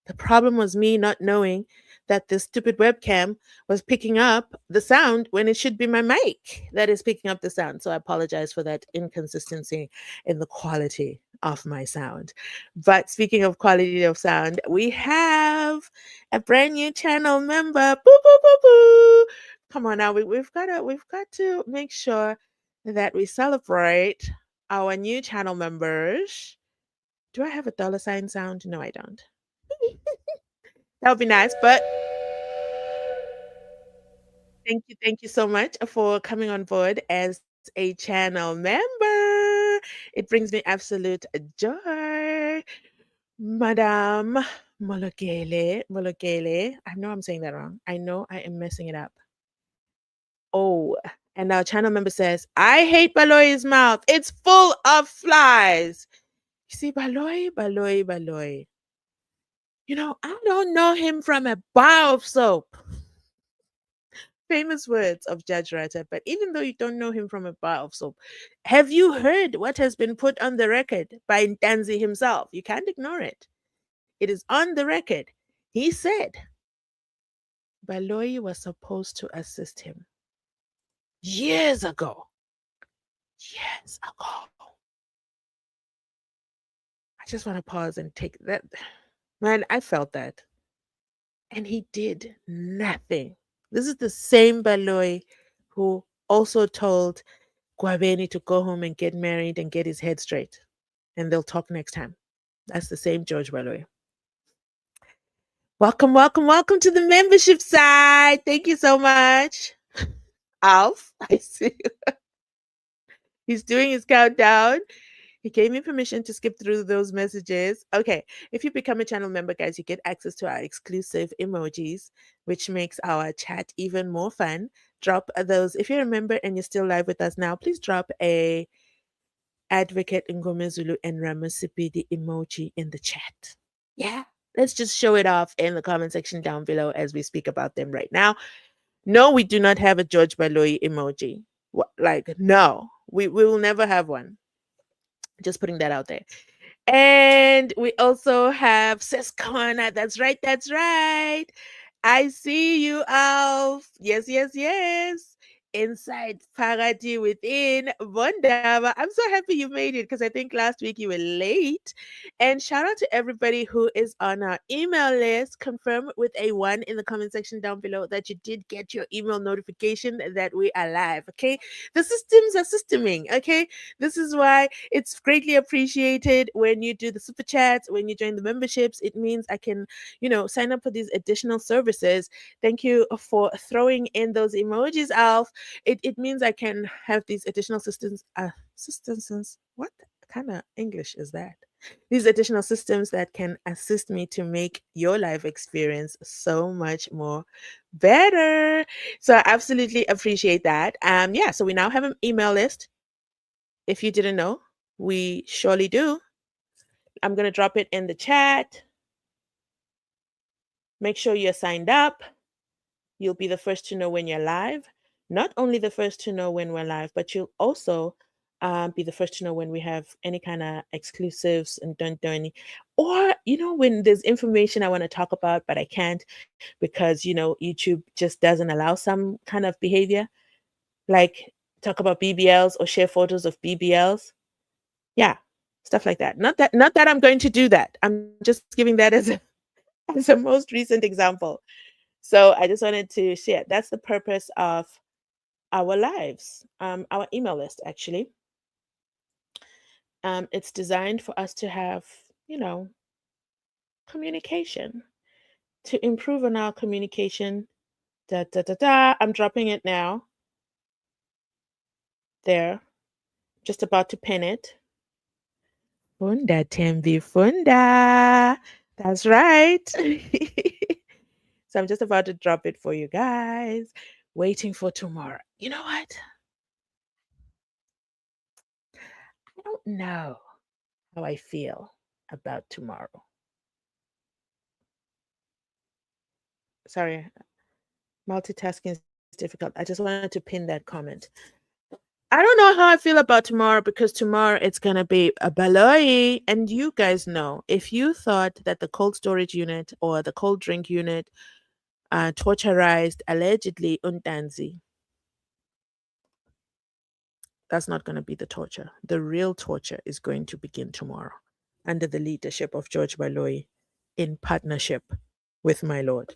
The problem was me not knowing that this stupid webcam was picking up the sound when it should be my mic that is picking up the sound. So I apologize for that inconsistency in the quality of my sound. But speaking of quality of sound, we have a brand new channel member. Boo boo boo boo. Come on now, we've got to make sure that we celebrate our new channel members. Do I have a dollar sign sound? No, I don't. That would be nice, but thank you so much for coming on board as a channel member. It brings me absolute joy. Madame Molokele. I know I'm saying that wrong. I know I am messing it up. Oh, and our channel member says, I hate Baloyi's mouth. It's full of flies. You see, Baloyi. I don't know him from a bar of soap. Famous words of Judge Rata, but even though you don't know him from a bar of soap, have you heard what has been put on the record by Ntanzi himself? You can't ignore it. It is on the record. He said Baloyi was supposed to assist him years ago. Years ago. I just want to pause and take that. Man, I felt that. And he did nothing. This is the same Baloyi who also told Guaveni to go home and get married and get his head straight. And they'll talk next time. That's the same George Baloyi. Welcome to the membership side. Thank you so much. Alf, I see. He's doing his countdown. He gave me permission to skip through those messages. Okay, if you become a channel member, guys, you get access to our exclusive emojis, which makes our chat even more fun. Drop those. If you're a member and you're still live with us now, please drop a Advocate Ngomezulu and Ramasipidi emoji in the chat. Yeah, let's just show it off in the comment section down below as we speak about them right now. No, we do not have a George Baloyi emoji. No, we will never have one. Just putting that out there. And we also have Seskona. That's right. That's right. I see you, Alf. Yes. Inside Parati within Bondava. I'm so happy you made it because I think last week you were late. And shout out to everybody who is on our email list. Confirm with a 1 in the comment section down below that you did get your email notification that we are live. Okay. The systems are systeming. Okay. This is why it's greatly appreciated when you do the super chats, when you join the memberships. It means I can, sign up for these additional services. Thank you for throwing in those emojis, Alf. it means I can have these additional systems. What kind of English is that? These additional systems that can assist me to make your life experience so much more better. So I absolutely appreciate that. Yeah, so we now have an email list. If you didn't know, we surely do. I'm going to drop it in the chat. Make sure you're signed up. You'll be the first to know when you're live. Not only the first to know when we're live, but you'll also be the first to know when we have any kind of exclusives and don't do any, or when there's information I want to talk about but I can't because YouTube just doesn't allow some kind of behavior, like talk about BBLs or share photos of BBLs. Yeah, stuff like that. Not that I'm going to do that. I'm just giving that as as a most recent example. So I just wanted to share. That's the purpose of our lives, our email list, actually. It's designed for us to have, communication, to improve on our communication. Da, da, da, da. I'm dropping it now. There. Just about to pin it. Funda Tembi Funda. That's right. So I'm just about to drop it for you guys. Waiting for tomorrow. You know what? I don't know how I feel about tomorrow. Sorry, multitasking is difficult. I just wanted to pin that comment. I don't know how I feel about tomorrow because tomorrow it's going to be a Baloyi. And you guys know, if you thought that the cold storage unit or the cold drink unit torturized allegedly Ntanzi, that's not going to be the torture. The real torture is going to begin tomorrow under the leadership of George Baloyi in partnership with my Lord.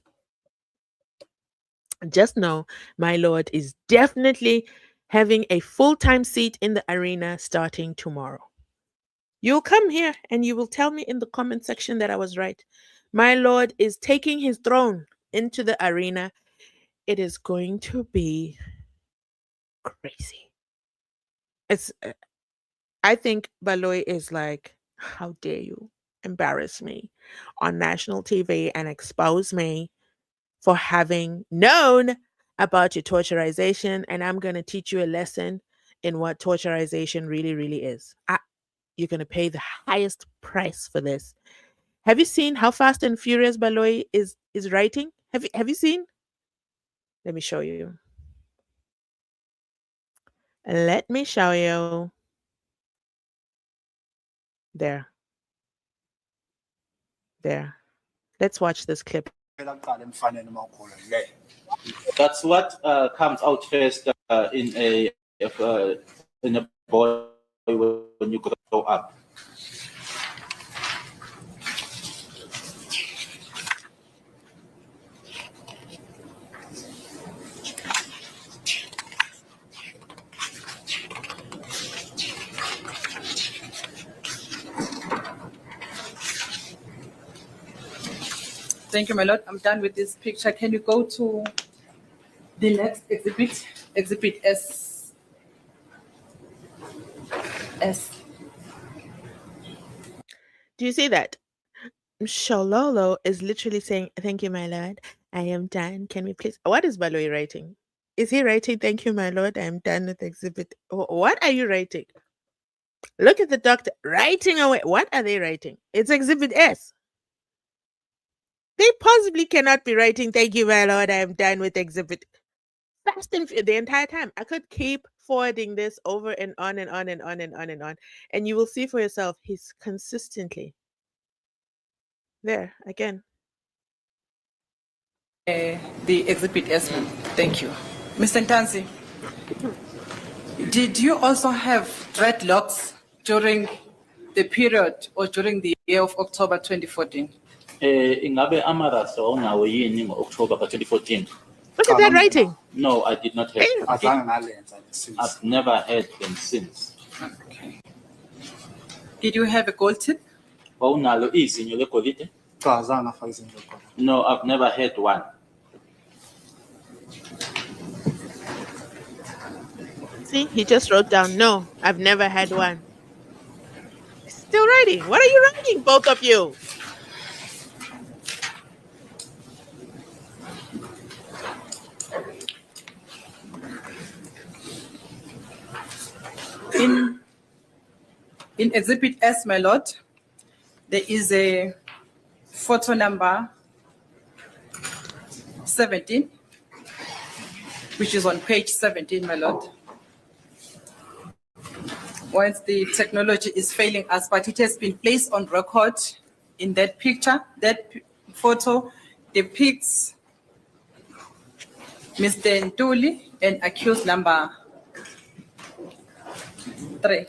Just know my Lord is definitely having a full-time seat in the arena starting tomorrow. You'll come here and you will tell me in the comment section that I was right. My Lord is taking his throne into the arena. It is going to be crazy. I think Baloyi is like, how dare you embarrass me on national TV and expose me for having known about your torturization, and I'm going to teach you a lesson in what torturization really, really is. You're going to pay the highest price for this. Have you seen how fast and furious Baloyi is writing? Have you seen? Let me show you. Let me show you. There. There. Let's watch this clip. That's what comes out first in a boy when you grow up. Thank you, my lord. I'm done with this picture. Can you go to the next exhibit? Exhibit S. Do you see that? Shololo is literally saying, "Thank you, my lord. I am done. Can we please?" What is Baloyi writing? Is he writing, "Thank you, my lord. I am done with exhibit"? What are you writing? Look at the doctor writing away. What are they writing? It's exhibit S. They possibly cannot be writing, "Thank you, my lord. I am done with exhibit." Fast and the entire time. I could keep forwarding this over and on and on and on and on and on. And you will see for yourself, he's consistently there again. The exhibit S. Thank you. Mr. Ntanzi, did you also have dreadlocks during the period or during the year of October 2014? Ingabe amarasa onawo yini ngo-October 2014? Look at that writing. No, I did not have. I've never had them since. Okay. Did you have a gold tip? Wawunalo izinyo legolide? No, I've never had one. See, he just wrote down, no, I've never had one. Still writing. What are you writing, both of you? In Exhibit S, my lord, there is a photo number 17, which is on page 17, my lord. Once the technology is failing us, but it has been placed on record in that picture. That photo depicts Mr. Ntuli and accused number 3.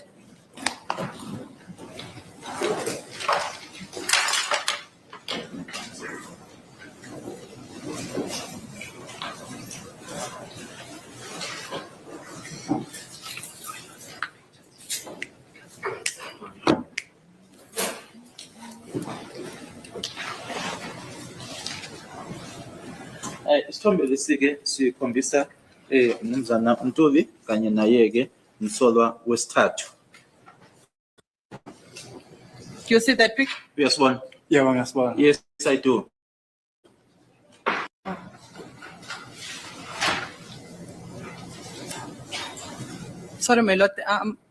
Isithombe lesi-ke sikhombisa umnumzana uNtuli kanye naye-ke umsolwa wesithathu. Do you see that picture? Uyasibona? Yeah, ngiyasibona. Yes, I do. Sorry, my lord.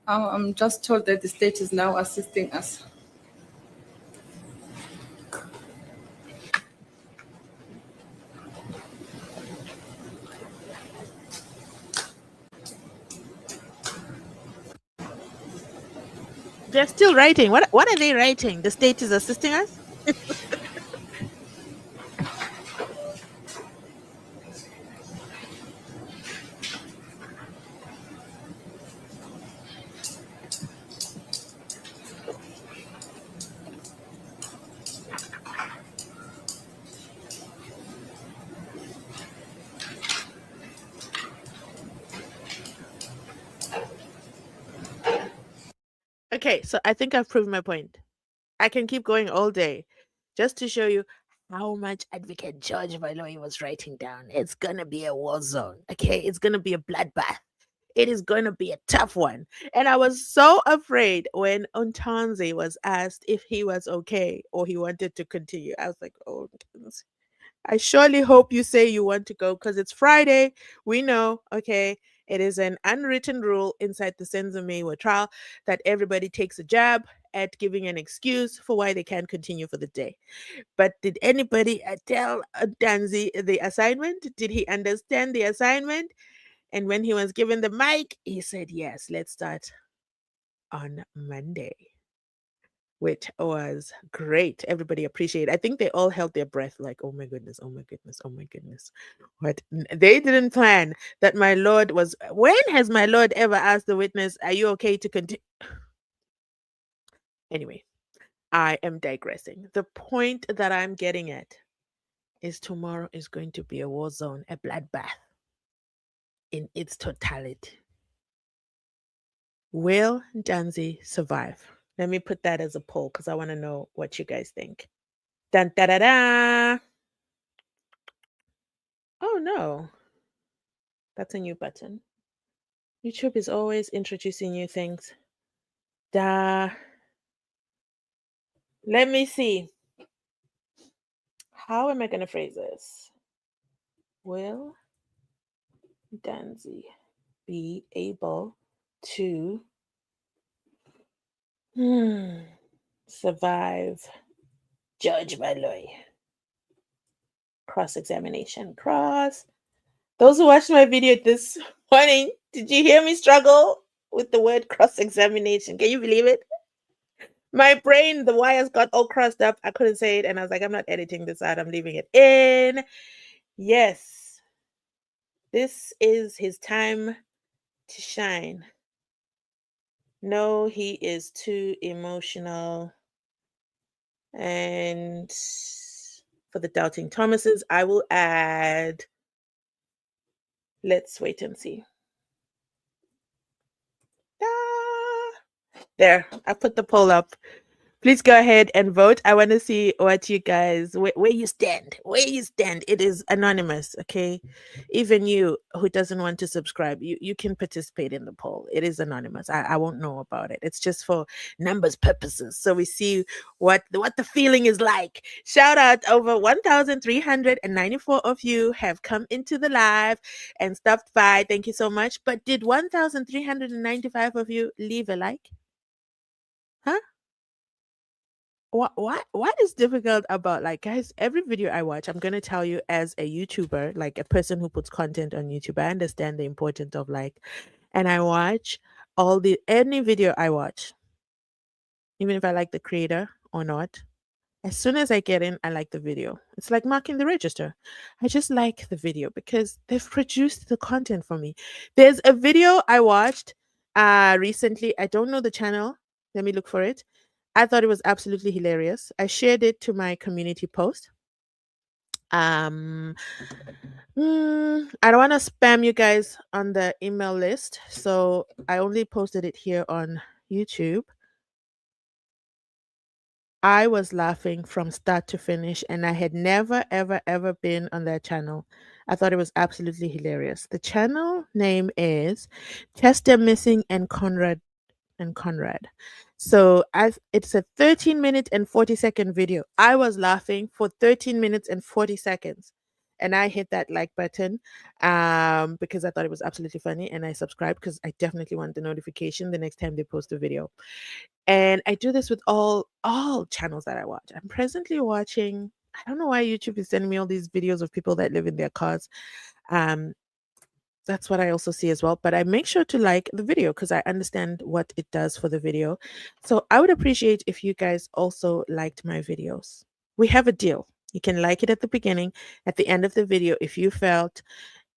I'm just told that the state is now assisting us. They're still writing. What are they writing? The state is assisting us? Okay, so I think I've proven my point. I can keep going all day just to show you how much Advocate George Baloyi was writing down. It's going to be a war zone. Okay, it's going to be a bloodbath. It is going to be a tough one. And I was so afraid when Ntanzi was asked if he was okay or he wanted to continue. I was like, oh, Ntanzi, I surely hope you say you want to go because it's Friday. We know, okay, it is an unwritten rule inside the SENZO MEYIWA trial that everybody takes a jab at giving an excuse for why they can't continue for the day. But did anybody tell Danzi the assignment? Did he understand the assignment? And when he was given the mic, he said, yes, let's start on Monday, which was great. Everybody appreciated. I think they all held their breath like, oh my goodness, oh my goodness, oh my goodness. What? They didn't plan that my Lord was. When has my Lord ever asked the witness, are you okay to continue? Anyway, I am digressing. The point that I'm getting at is tomorrow is going to be a war zone, a bloodbath in its totality. Will Ntanzi survive? Let me put that as a poll because I want to know what you guys think. Dun da da da. Oh no. That's a new button. YouTube is always introducing new things. Da. Let me see. How am I going to phrase this? Will Ntanzi be able to survive Judge Baloyi? Cross-examination. Cross. Those who watched my video this morning, did you hear me struggle with the word cross-examination? Can you believe it? My brain, the wires got all crossed up. I couldn't say it. And I was like, I'm not editing this out. I'm leaving it in. Yes. This is his time to shine. No, he is too emotional. And for the doubting Thomases, I will add, let's wait and see. There, I put the poll up. Please go ahead and vote. I want to see what you guys where you stand. Where you stand. It is anonymous, okay? Even you who doesn't want to subscribe, you can participate in the poll. It is anonymous. I won't know about it. It's just for numbers purposes. So we see what the feeling is like. Shout out, over 1,394 of you have come into the live and stopped by. Thank you so much. But did 1,395 of you leave a like? Huh? What is difficult about, like, guys, every video I watch, I'm gonna tell you, as a YouTuber, like a person who puts content on YouTube, I understand the importance of like, and I watch any video I watch, even if I like the creator or not. As soon as I get in, I like the video. It's like marking the register. I just like the video because they've produced the content for me. There's a video I watched recently. I don't know the channel. Let me look for it. I thought it was absolutely hilarious. I shared it to my community post. Um I don't want to spam you guys on the email list, so I only posted it here on YouTube. I was laughing from start to finish, and I had never, ever, ever been on that channel. I thought it was absolutely hilarious. The channel name is Chester Missing and Conrad. So it's a 13-minute and 40-second video. I was laughing for 13 minutes and 40 seconds. And I hit that like button because I thought it was absolutely funny, and I subscribed because I definitely want the notification the next time they post a video. And I do this with all channels that I watch. I'm presently watching, I don't know why YouTube is sending me all these videos of people that live in their cars. Um, that's what I also see as well. But I make sure to like the video because I understand what it does for the video. So I would appreciate if you guys also liked my videos. We have a deal. You can like it at the beginning, at the end of the video. If you felt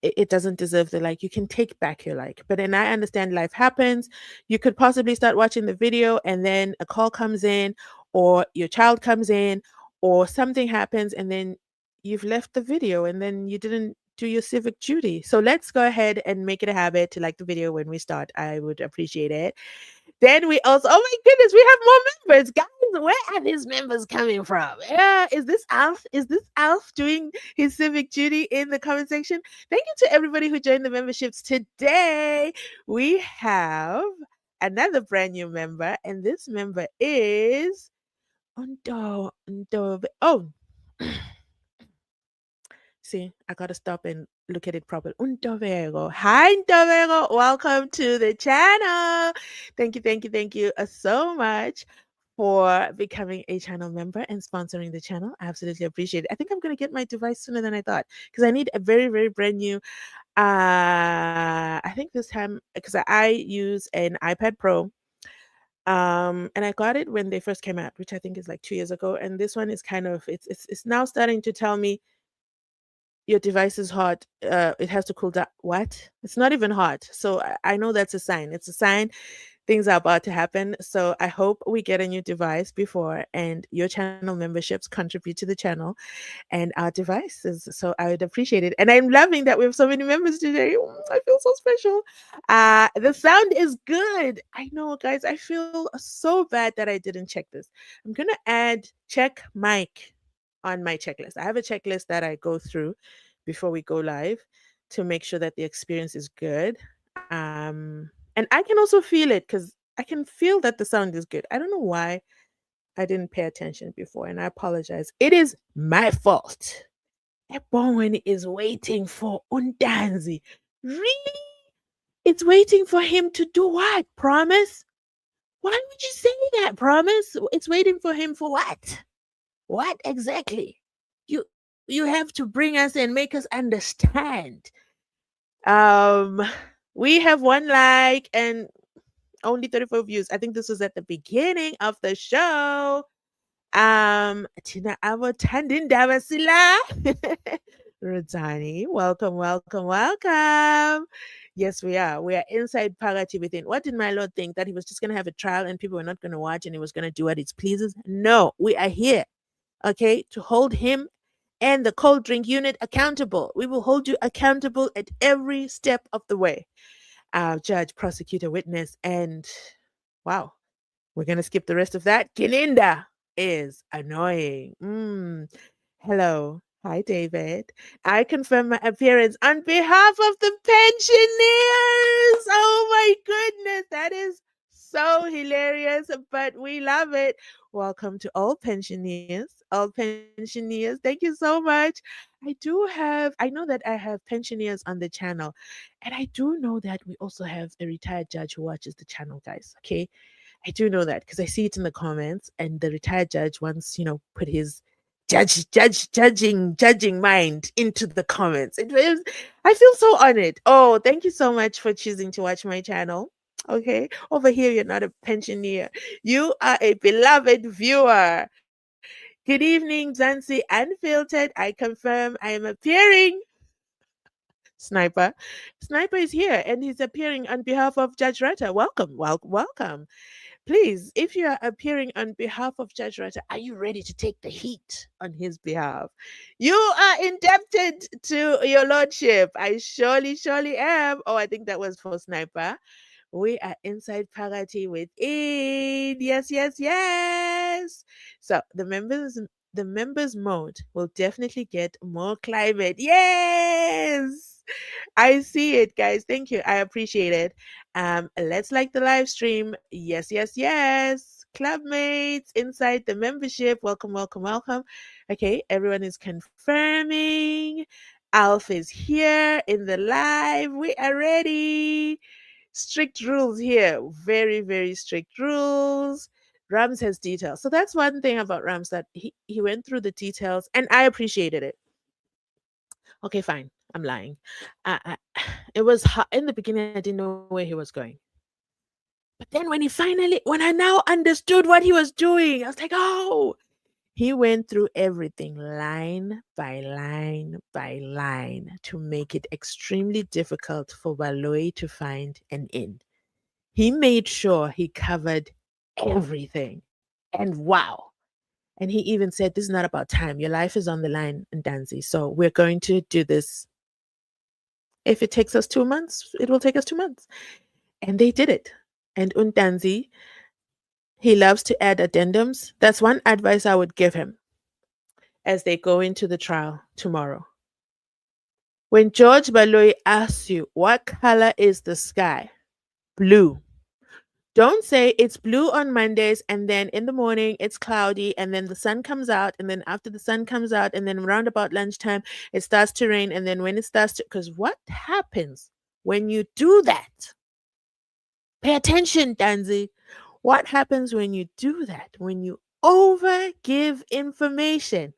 it doesn't deserve the like, you can take back your like. But then I understand life happens. You could possibly start watching the video and then a call comes in, or your child comes in, or something happens, and then you've left the video and then you didn't do your civic duty. So let's go ahead and make it a habit to like the video when we start. I would appreciate it. Then we also, oh my goodness, we have more members. Guys, where are these members coming from? Yeah, is this Alf? Is this Alf doing his civic duty in the comment section? Thank you to everybody who joined the memberships today. We have another brand new member, and this member is Oh, see, I gotta stop and look at it properly. Untovego. Hi, Untovego. Welcome to the channel. Thank you so much for becoming a channel member and sponsoring the channel. I absolutely appreciate it. I think I'm gonna get my device sooner than I thought because I need a very, very brand new. I think this time because I use an iPad Pro. And I got it when they first came out, which I think is like 2 years ago. And this one is kind of it's now starting to tell me your device is hot. It has to cool down. What? It's not even hot. So I know that's a sign. It's a sign things are about to happen. So I hope we get a new device before, and your channel memberships contribute to the channel and our devices. So I would appreciate it. And I'm loving that we have so many members today. I feel so special. The sound is good. I know, guys. I feel so bad that I didn't check this. I'm gonna add check mic on my checklist. I have a checklist that I go through before we go live to make sure that the experience is good. And I can also feel it because I can feel that the sound is good. I don't know why I didn't pay attention before, and I apologize. It is my fault. Bongani is waiting for Ntanzi. Really? It's waiting for him to do what? Promise? Why would you say that? Promise? It's waiting for him for what? What exactly? You you have to bring us and make us understand. Um, we have one like and only 34 views. I think this was at the beginning of the show. Tina Avotandin Davasila. Rotani, welcome. Yes, we are. We are inside Pagati within. What did my Lord think? That he was just going to have a trial and people were not going to watch and he was going to do what it pleases? No, we are here, okay, to hold him and the cold drink unit accountable. We will hold you accountable at every step of the way. Judge, prosecutor, witness, and wow, We're going to skip the rest of that. Kininda is annoying. Hello. Hi, David. I confirm my appearance on behalf of the pensioners. Oh my goodness. That is so hilarious, but we love it. Welcome to all pensioners. All pensioners. Thank you so much. I know that I have pensioners on the channel, and I do know that we also have a retired judge who watches the channel, guys. Okay. I do know that because I see it in the comments, and the retired judge once, put his judging mind into the comments. I feel so honored. Oh, thank you so much for choosing to watch my channel. Okay, over here you're not a pensioner. You are a beloved viewer. Good evening, Mzansi Unfiltered. I confirm I am appearing. Sniper. Sniper is here and he's appearing on behalf of Judge Rata. Welcome, welcome. Please, if you are appearing on behalf of Judge Rata, are you ready to take the heat on his behalf? You are indebted to your lordship. I surely am. Oh, I think that was for Sniper. We are inside Parati with it. Yes. So the members mode will definitely get more climate. Yes. I see it, guys. Thank you. I appreciate it. Let's like the live stream. Yes. Clubmates inside the membership. Welcome. Okay, everyone is confirming. Alf is here in the live. We are ready. Strict rules here. Very strict rules. Rams has details. So that's one thing about Rams, that he went through the details and I appreciated it. Okay, fine. I'm lying. It was in the beginning. I didn't know where he was going, but then when I now understood what he was doing, I was like, oh, he went through everything line by line to make it extremely difficult for Baloyi to find an in. He made sure he covered everything. And wow. And he even said, this is not about time. Your life is on the line, Ntanzi. So we're going to do this. If it takes us 2 months, it will take us 2 months. And they did it. And Untanzi, he loves to add addendums. That's one advice I would give him as they go into the trial tomorrow. When George Baloyi asks you, what color is the sky? Blue. Don't say it's blue on Mondays and then in the morning it's cloudy and then the sun comes out and then after the sun comes out and then around about lunchtime it starts to rain and then when it starts to, because what happens when you do that? Pay attention, Danzi. What happens when you do that? When you over give information,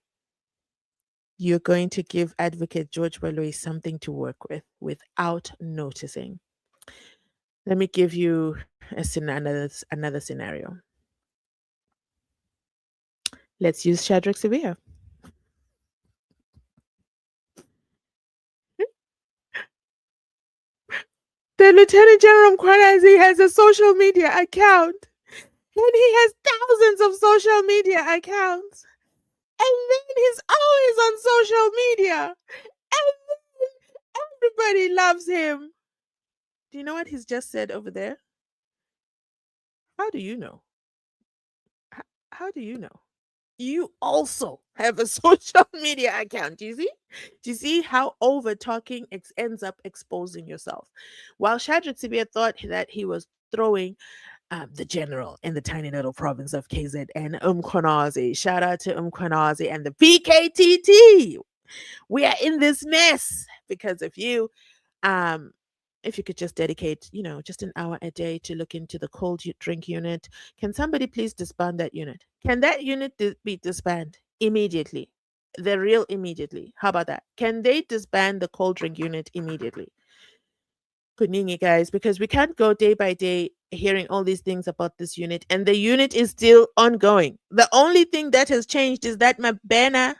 you're going to give Advocate George Baloyi something to work with without noticing. Let me give you another scenario. Let's use Shadrach Sevilla. The Lieutenant General Mkwanazi has a social media account. And he has thousands of social media accounts. And then he's always on social media. And then everybody loves him. Do you know what he's just said over there? How do you know? How do you know? You also have a social media account. Do you see? Do you see how over talking ends up exposing yourself? While Shadrach Sibia thought that he was throwing the general in the tiny little province of KZN, Umkonazi. Shout out to Umkonazi and the PKTT. We are in this mess because of you. If you could just dedicate, just an hour a day to look into the cold drink unit. Can somebody please disband that unit? Can that unit be disbanded immediately? The real immediately. How about that? Can they disband the cold drink unit immediately? Kunini, guys, because we can't go day by day hearing all these things about this unit, and the unit is still ongoing. The only thing that has changed is that Mabena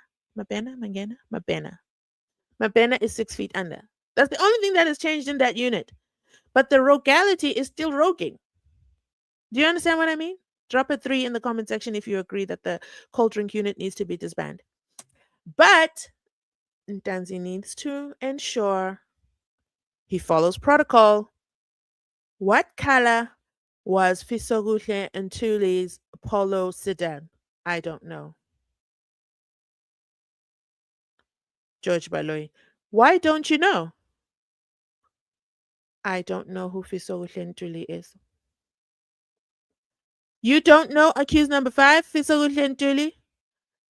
is 6 feet under. That's the only thing that has changed in that unit. But the rogality is still roguing. Do you understand what I mean? Drop a 3 in the comment section if you agree that the cold drink unit needs to be disbanded. But Ntanzi needs to ensure he follows protocol. What color was Fisoguhle Ntuli's polo sedan? I don't know. George Baloyi. Why don't you know? I don't know who Fisoguhle Ntuli is. You don't know accused number 5, Fisoguhle Ntuli?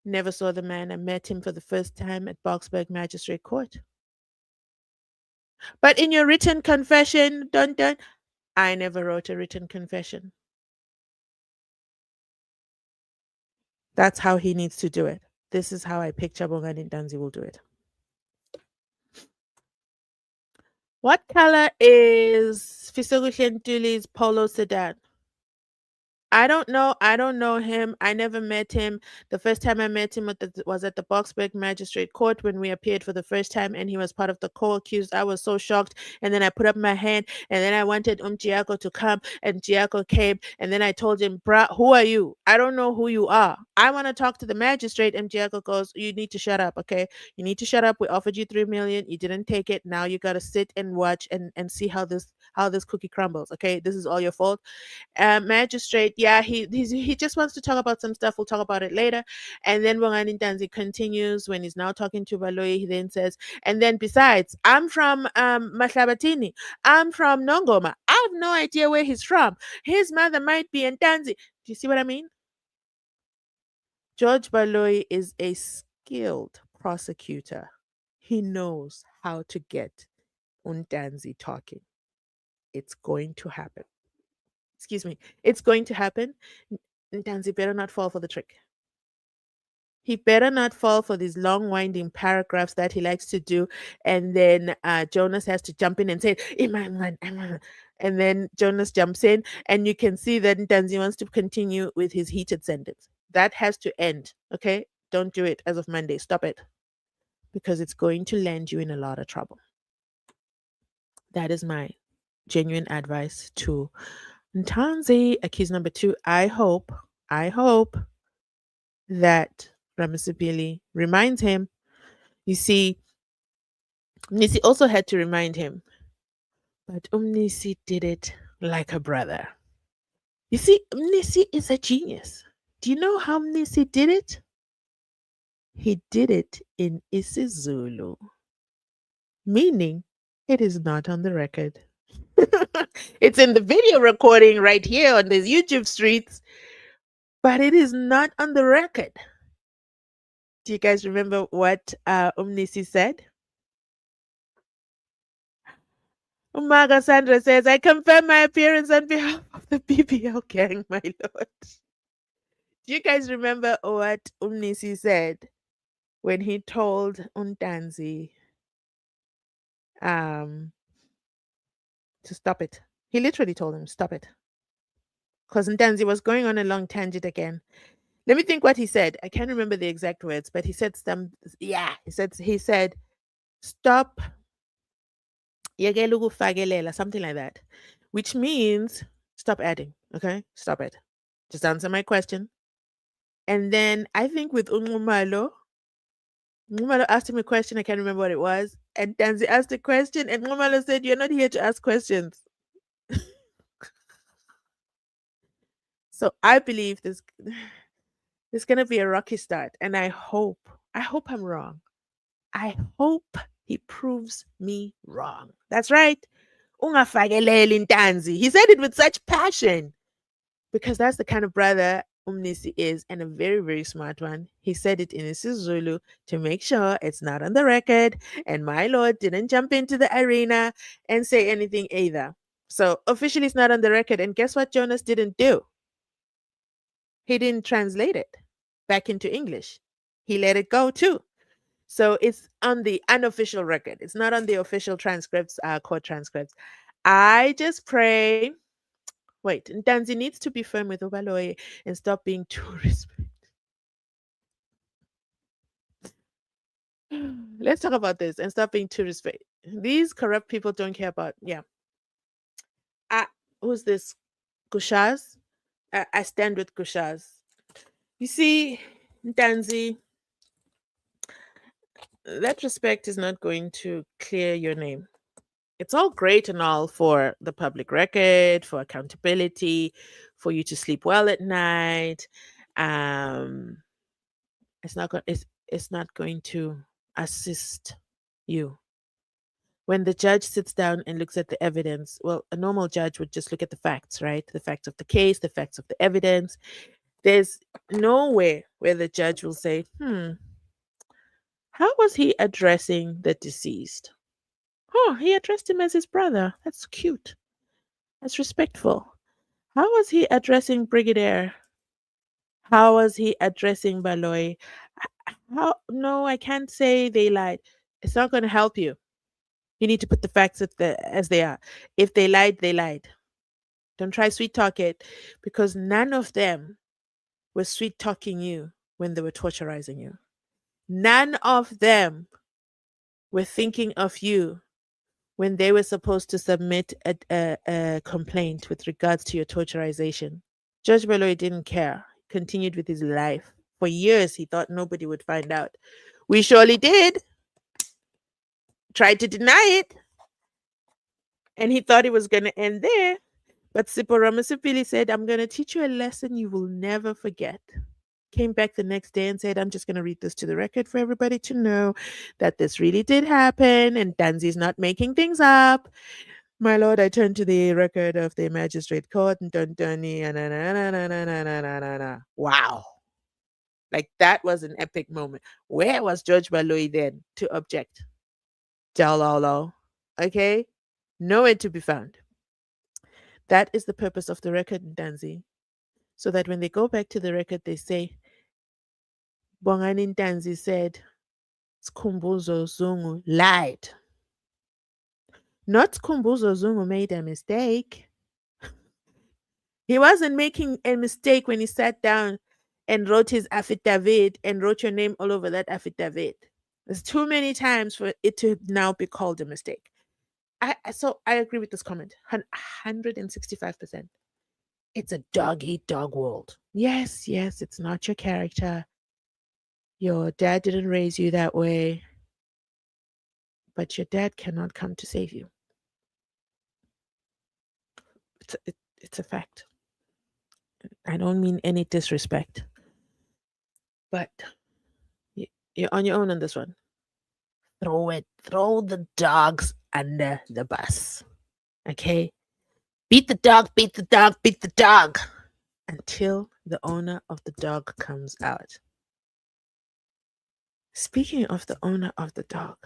Never saw the man. I met him for the first time at Boksburg Magistrate Court. But in your written confession, dun dun, I never wrote a written confession. That's how he needs to do it. This is how I picture Bongani Ntanzi will do it. What color is Fisoguhle Ntuli's polo sedan? I don't know. I don't know him. I never met him. The first time I met him was at the Boksburg Magistrate Court when we appeared for the first time, and he was part of the co-accused. I was so shocked, and then I put up my hand, and then I wanted Giaco to come, and Giaco came, and then I told him, "Bruh, who are you? I don't know who you are. I want to talk to the magistrate." And Giaco goes, "You need to shut up, okay? You need to shut up. We offered you 3 million. You didn't take it. Now you got to sit and watch and see how this cookie crumbles. Okay, this is all your fault." Magistrate, yeah, he just wants to talk about some stuff. We'll talk about it later. And then Bongani Ntanzi continues when he's now talking to Baloyi. He then says, and then besides, I'm from Mahlabatini. I'm from Nongoma. I have no idea where he's from. His mother might be in Ntanzi. Do you see what I mean? George Baloyi is a skilled prosecutor. He knows how to get Ntanzi talking. It's going to happen. Excuse me, it's going to happen. Ntanzi better not fall for the trick. He better not fall for these long winding paragraphs that he likes to do. And then Jonas has to jump in and say, "Iman, Iman." And then Jonas jumps in, and you can see that Ntanzi wants to continue with his heated sentence. That has to end, okay? Don't do it as of Monday. Stop it. Because it's going to land you in a lot of trouble. That is my genuine advice to Ntanzi, accused number 2. I hope that Ramasipili reminds him. You see, Nisi also had to remind him, but Nisi did it like a brother. You see, Nisi is a genius. Do you know how Nisi did it? He did it in isiZulu, meaning it is not on the record. It's in the video recording right here on these YouTube streets, but it is not on the record. Do you guys remember what Umnisi said? Umaga Sandra says, I confirm my appearance on behalf of the BBL gang, my lord. Do you guys remember what Umnisi said when he told Untanzi to stop it? He literally told him, stop it. Because Untanzi was going on a long tangent again. Let me think what he said. I can't remember the exact words, but he said he said, stop yegelugu fagelela, something like that. Which means stop adding. Okay? Stop it. Just answer my question. And then I think with Umalo asked him a question. I can't remember what it was. And Tanzi asked a question, and Umalo said, "You're not here to ask questions." So I believe there's gonna be a rocky start, and I hope I'm wrong. I hope he proves me wrong. That's right. Ungafakeleli Ntanzi. He said it with such passion because that's the kind of brother Umnisi is, and a very, very smart one. He said it in isiZulu to make sure it's not on the record, and my lord didn't jump into the arena and say anything either. So officially it's not on the record, and guess what Jonas didn't do? He didn't translate it back into English. He let it go too. So it's on the unofficial record. It's not on the official transcripts, court transcripts. I just pray. Wait, Ntanzi needs to be firm with Baloyi and stop being too respectful. Let's talk about this and stop being too respectful. These corrupt people don't care about, yeah. Who's this? Gushaz? I stand with Gushaz. You see, Ntanzi, that respect is not going to clear your name. It's all great and all for the public record, for accountability, for you to sleep well at night. Um, it's not going to assist you. When the judge sits down and looks at the evidence, well, a normal judge would just look at the facts, right? The facts of the case, the facts of the evidence. There's nowhere where the judge will say, how was he addressing the deceased? Oh, he addressed him as his brother. That's cute. That's respectful. How was he addressing Brigadier? How was he addressing Baloyi? How? No, I can't say they lied. It's not going to help you. You need to put the facts as they are. If they lied, they lied. Don't try sweet talk it, because none of them were sweet talking you when they were torturizing you. None of them were thinking of you when they were supposed to submit a complaint with regards to your torturization. Judge Baloyi didn't care, continued with his life. For years, he thought nobody would find out. We surely did. Tried to deny it, and he thought it was going to end there. But Sipho Ramasipili said, I'm going to teach you a lesson you will never forget. Came back the next day and said, I'm just going to read this to the record for everybody to know that this really did happen and Ntanzi's not making things up. My lord, I turned to the record of the magistrate court and wow. Like that was an epic moment. Where was George Baloyi then to object? Jalolo. Okay? Nowhere to be found. That is the purpose of the record, Ntanzi. So that when they go back to the record, they say, Bongani Ntanzi said, Skhumbuzo Zungu lied. Not Skhumbuzo Zungu made a mistake. He wasn't making a mistake when he sat down and wrote his affidavit and wrote your name all over that affidavit. There's too many times for it to now be called a mistake. So I agree with this comment. 165%. It's a dog eat dog world. Yes, yes, it's not your character. Your dad didn't raise you that way, but your dad cannot come to save you. It's a fact. I don't mean any disrespect, but you're on your own on this one. Throw the dogs under the bus. Okay? Beat the dog, beat the dog, beat the dog until the owner of the dog comes out. Speaking of the owner of the dog,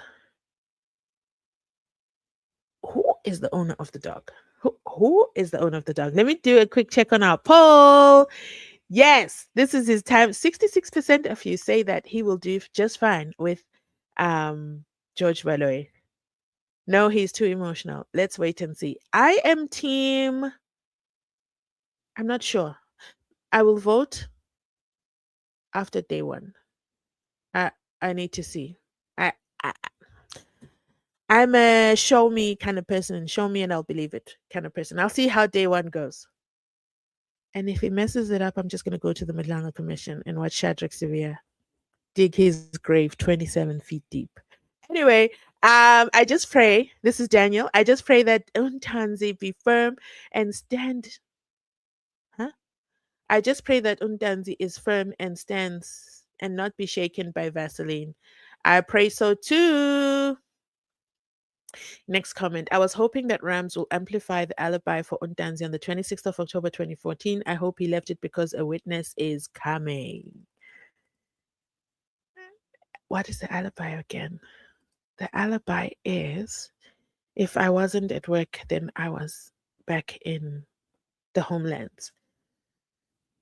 who is the owner of the dog? Who is the owner of the dog? Let me do a quick check on our poll. Yes, this is his time. 66% of you say that he will do just fine with George Baloyi. No, he's too emotional. Let's wait and see. I am team. I'm not sure. I will vote after day one. I I need to see. I, I I'm a show me kind of person. Show me and I'll believe it kind of person. I'll see how day one goes. And if he messes it up, I'm just gonna go to the Madlanga Commission and watch Shadrach Sevilla dig his grave 27 feet deep. Anyway, I just pray. This is Daniel. I just pray that Untanzi be firm and stand. Huh? I just pray that Untanzi is firm and stands and not be shaken by Vaseline. I pray so too. Next comment. I was hoping that Rams will amplify the alibi for Untanzi on the 26th of October 2014. I hope he left it because a witness is coming. What is the alibi again? The alibi is if I wasn't at work, then I was back in the homelands.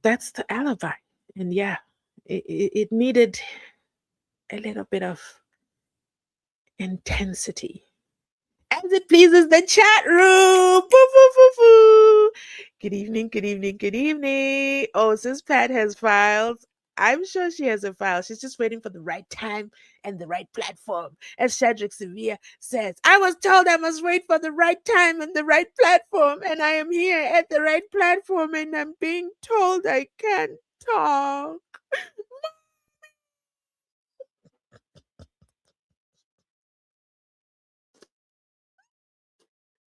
That's the alibi. And yeah, it needed a little bit of intensity. As it pleases the chat room. Boo, boo, boo, boo. Good evening, good evening, good evening. Oh, since Pat has files, I'm sure she has a file. She's just waiting for the right time and the right platform. As Shadrach Sevilla says, I was told I must wait for the right time and the right platform, and I am here at the right platform, and I'm being told I can't talk.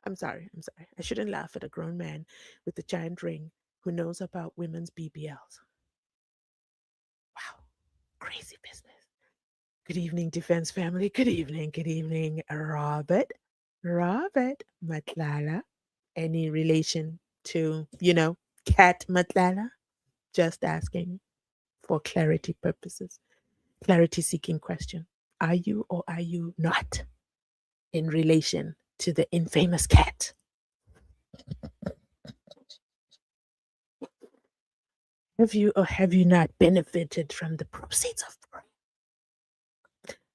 I'm sorry. I'm sorry. I shouldn't laugh at a grown man with a giant ring who knows about women's BBLs. Wow. Crazy business. Good evening, defense family. Good evening. Good evening, Robert. Robert Matlala. Any relation to, Cat Matlala? Just asking for clarity purposes. Clarity seeking question. Are you or are you not in relation to the infamous cat? Have you or have you not benefited from the proceeds of the crime?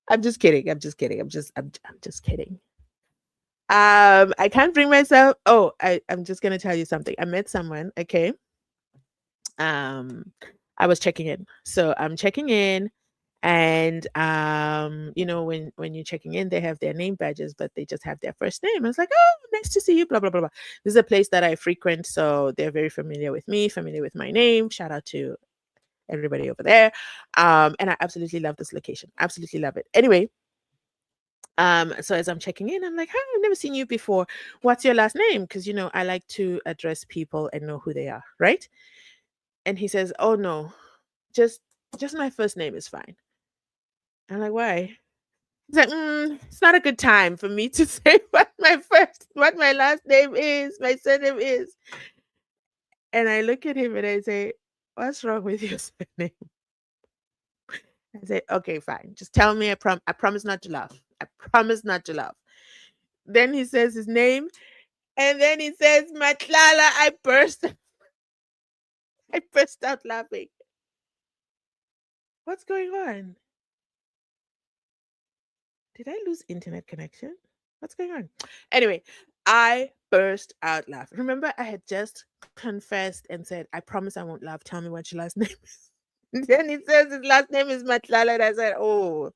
I'm just kidding. I'm just kidding. I'm just kidding. I can't bring myself. Oh, I'm just gonna tell you something. I met someone, okay. Um, I was checking in. So I'm checking in, and when you're checking in, they have their name badges, but they just have their first name. I was like, oh, nice to see you, blah blah blah blah. This is a place that I frequent, so they're very familiar with me, familiar with my name. Shout out to everybody over there. And I absolutely love this location. Absolutely love it. Anyway, so as I'm checking in, I'm like, "Hi, I've never seen you before. What's your last name?" Because I like to address people and know who they are, right? And he says, "Oh no, just just my first name is fine." I'm like, "Why?" He's like, "It's not a good time for me to say what my last name is, my surname is." And I look at him and I say, "What's wrong with your surname?" I say, "Okay, fine. Just tell me. I promise not to laugh. I promise not to laugh." Then he says his name, and then he says, "Matlala." I burst out laughing. What's going on? Did I lose internet connection? What's going on? Anyway, I burst out laughing. Remember, I had just confessed and said, "I promise I won't laugh. Tell me what your last name is." Then he says his last name is Matlala, and I said, "Oh,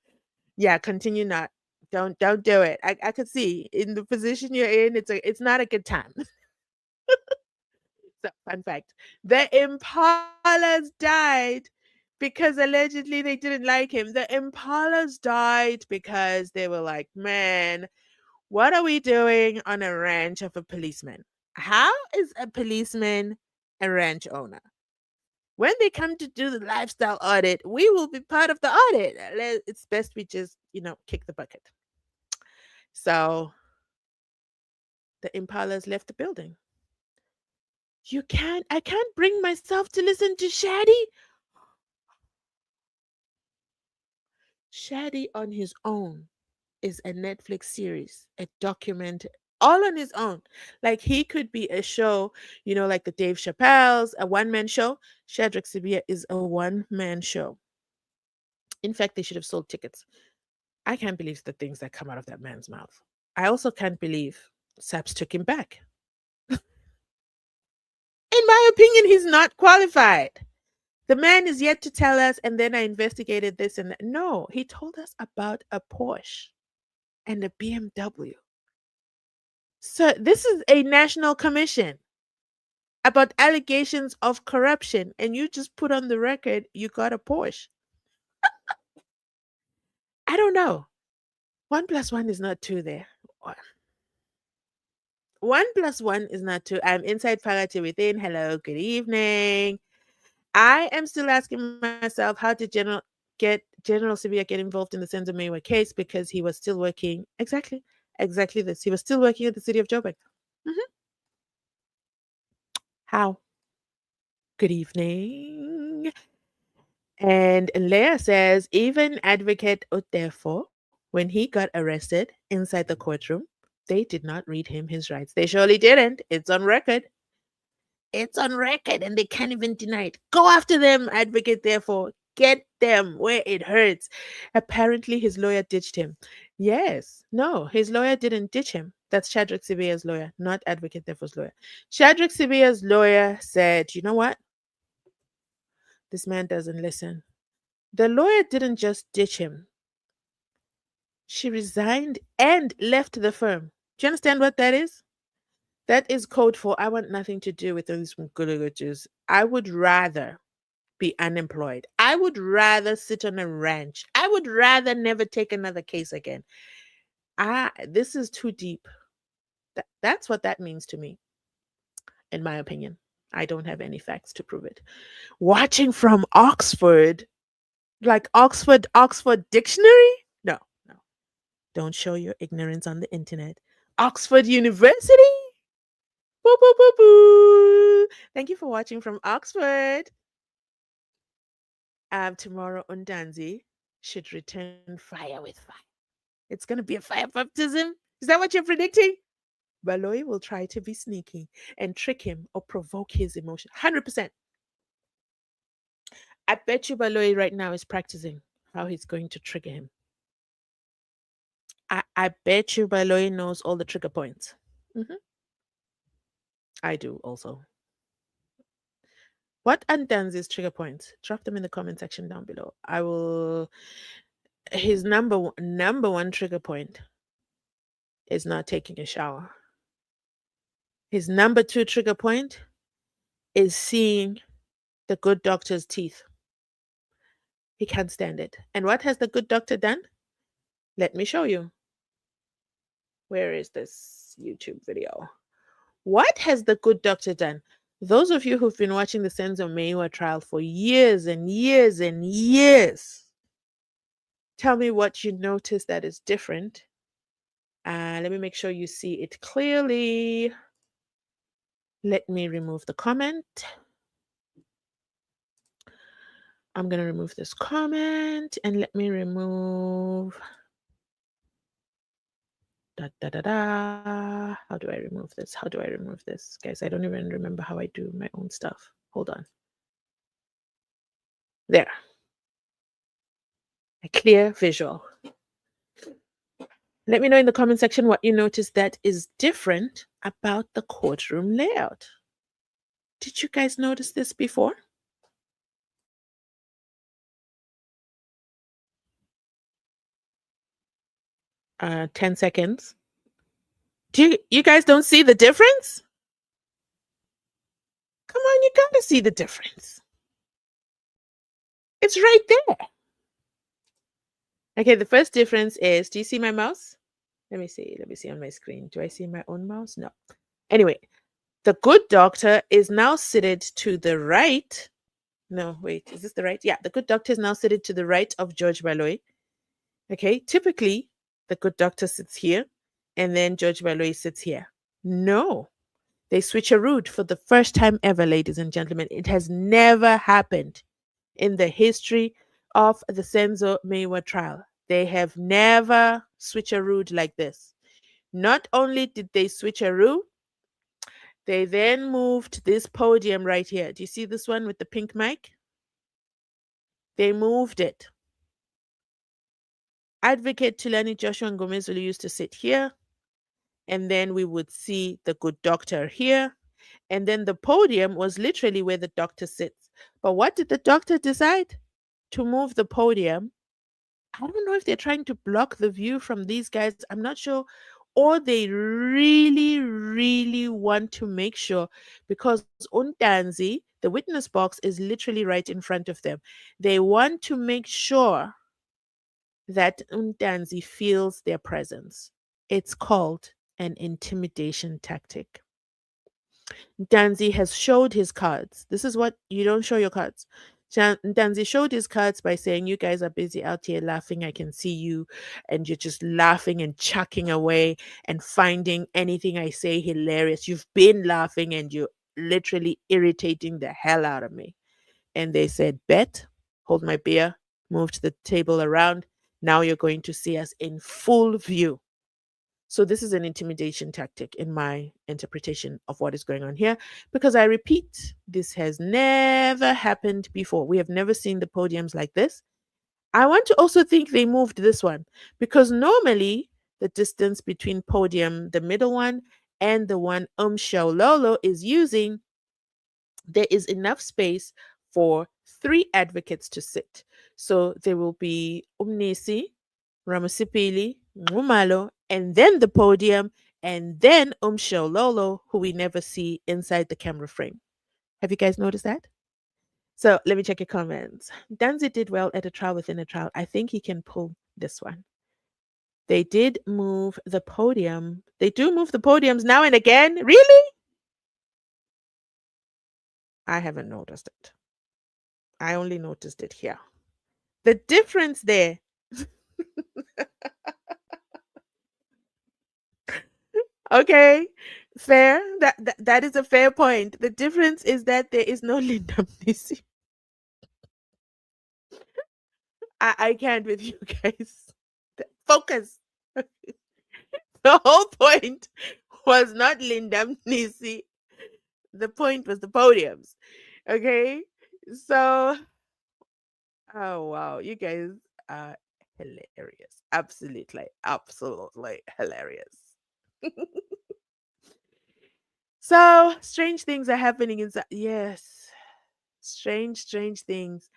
yeah, continue not. Don't do it." I could see in the position you're in, it's not a good time. So, fun fact: the impalas died because allegedly they didn't like him. The impalas died because they were like, "Man, what are we doing on a ranch of a policeman? How is a policeman a ranch owner? When they come to do the lifestyle audit, we will be part of the audit. It's best we just, kick the bucket." So the impalas left the building. I can't bring myself to listen to Shaddy. Shaddy on his own is a Netflix series, a document all on his own. Like he could be a show, like the Dave Chappelle's, a one-man show. Shadrach Sibia is a one-man show. In fact, they should have sold tickets. I can't believe the things that come out of that man's mouth. I also can't believe Saps took him back. In my opinion, he's not qualified. The man is yet to tell us, and then I investigated this and that. No, he told us about a Porsche and a BMW. So this is a national commission about allegations of corruption, and you just put on the record you got a Porsche. I don't know. 1 plus 1 is not two there. 1 plus 1 is not two. I'm inside Fagati within. Hello, good evening. I am still asking myself, how did General Sibia get involved in the Senzo Meyiwa case? Because he was still working exactly this. He was still working at the city of Joburg. Mhm. How? Good evening. And Leah says, even Advocate Otefo, when he got arrested inside the courtroom, they did not read him his rights. They surely didn't. It's on record. It's on record and they can't even deny it. Go after them, Advocate, therefore. Get them where it hurts. Apparently, his lawyer ditched him. Yes. No, his lawyer didn't ditch him. That's Shadrach Sibia's lawyer, not Advocate Therefore's lawyer. Shadrach Sibia's lawyer said, you know what? This man doesn't listen. The lawyer didn't just ditch him. She resigned and left the firm. Do you understand what that is? That is code for I want nothing to do with those Ngulugujus. I would rather be unemployed. I would rather sit on a ranch. I would rather never take another case again. This is too deep. That's what that means to me, in my opinion. I don't have any facts to prove it. Watching from Oxford, like Oxford Dictionary? No, no. Don't show your ignorance on the internet. Oxford University? Boo, boo, boo, boo. Thank you for watching from Oxford. Tomorrow Undanzi should return fire with fire. It's going to be a fire baptism. Is that what you're predicting? Baloyi will try to be sneaky and trick him or provoke his emotion. 100%. I bet you Baloyi right now is practicing how he's going to trigger him. I bet you Baloyi knows all the trigger points. Mhm. I do also. What are Danzi's trigger points? Drop them in the comment section down below. I will. His number one trigger point is not taking a shower. His number two trigger point is seeing the good doctor's teeth. He can't stand it. And what has the good doctor done? Let me show you. Where is this YouTube video? What has the good doctor done? Those of you who've been watching the SENZO MEYIWA trial for years and years and years, tell me what you notice that is different. Let me make sure you see it clearly. Let me remove the comment. I'm going to remove this comment and let me remove. Da, da, da, da. How do I remove this? How do I remove this? Guys, I don't even remember how I do my own stuff. Hold on. There. A clear visual. Let me know in the comment section what you noticed that is different about the courtroom layout. Did you guys notice this before? 10 seconds. You guys don't see the difference? Come on, you gotta see the difference. It's right there. Okay, the first difference is, do you see my mouse? Let me see on my screen. Do I see my own mouse? No. Anyway, the good doctor is now seated to the right. No, wait, is this the right? Yeah, the good doctor is now seated to the right of George Baloyi. Okay, typically the good doctor sits here and then George Baloyi sits here. No, they switcherooed for the first time ever, ladies and gentlemen. It has never happened in the history of the SENZO MEYIWA trial. They have never switcherooed like this. Not only did they switcheroo, they then moved this podium right here. Do you see this one with the pink mic? They moved it. Advocate Tulani Joshua Ngomezulu used to sit here, and then we would see the good doctor here, and then the podium was literally where the doctor sits. But what did the doctor decide? To move the podium. I don't know if they're trying to block the view from these guys. I'm not sure. Or they really, really want to make sure, because Untanzi, the witness box is literally right in front of them. They want to make sure that Untanzi feels their presence. It's called an intimidation tactic. Ntanzi has showed his cards. This is what you don't show your cards. Ntanzi showed his cards by saying, "You guys are busy out here laughing. I can see you, and you're just laughing and chucking away and finding anything I say hilarious. You've been laughing and you're literally irritating the hell out of me." And they said, "Bet, hold my beer, moved the table around. Now you're going to see us in full view." So this is an intimidation tactic in my interpretation of what is going on here, because I repeat, this has never happened before. We have never seen the podiums like this. I want to also think they moved this one, because normally the distance between podium, the middle one, and the one Shaololo is using, there is enough space for 3 advocates to sit. So there will be Umnisi, Ramasipili, Ngumalo, and then the podium, and then Shaololo, who we never see inside the camera frame. Have you guys noticed that? So let me check your comments. Danzi did well at a trial within a trial. I think he can pull this one. They did move the podium. They do move the podiums now and again. Really? I haven't noticed it. I only noticed it here. The difference there. Okay, fair. That is a fair point. The difference is that there is no Linda Mnisi. I can't with you guys. Focus. The whole point was not Linda Mnisi. The point was the podiums. Okay? So, oh wow, you guys are hilarious. Absolutely hilarious. So, strange things are happening in yes. Strange things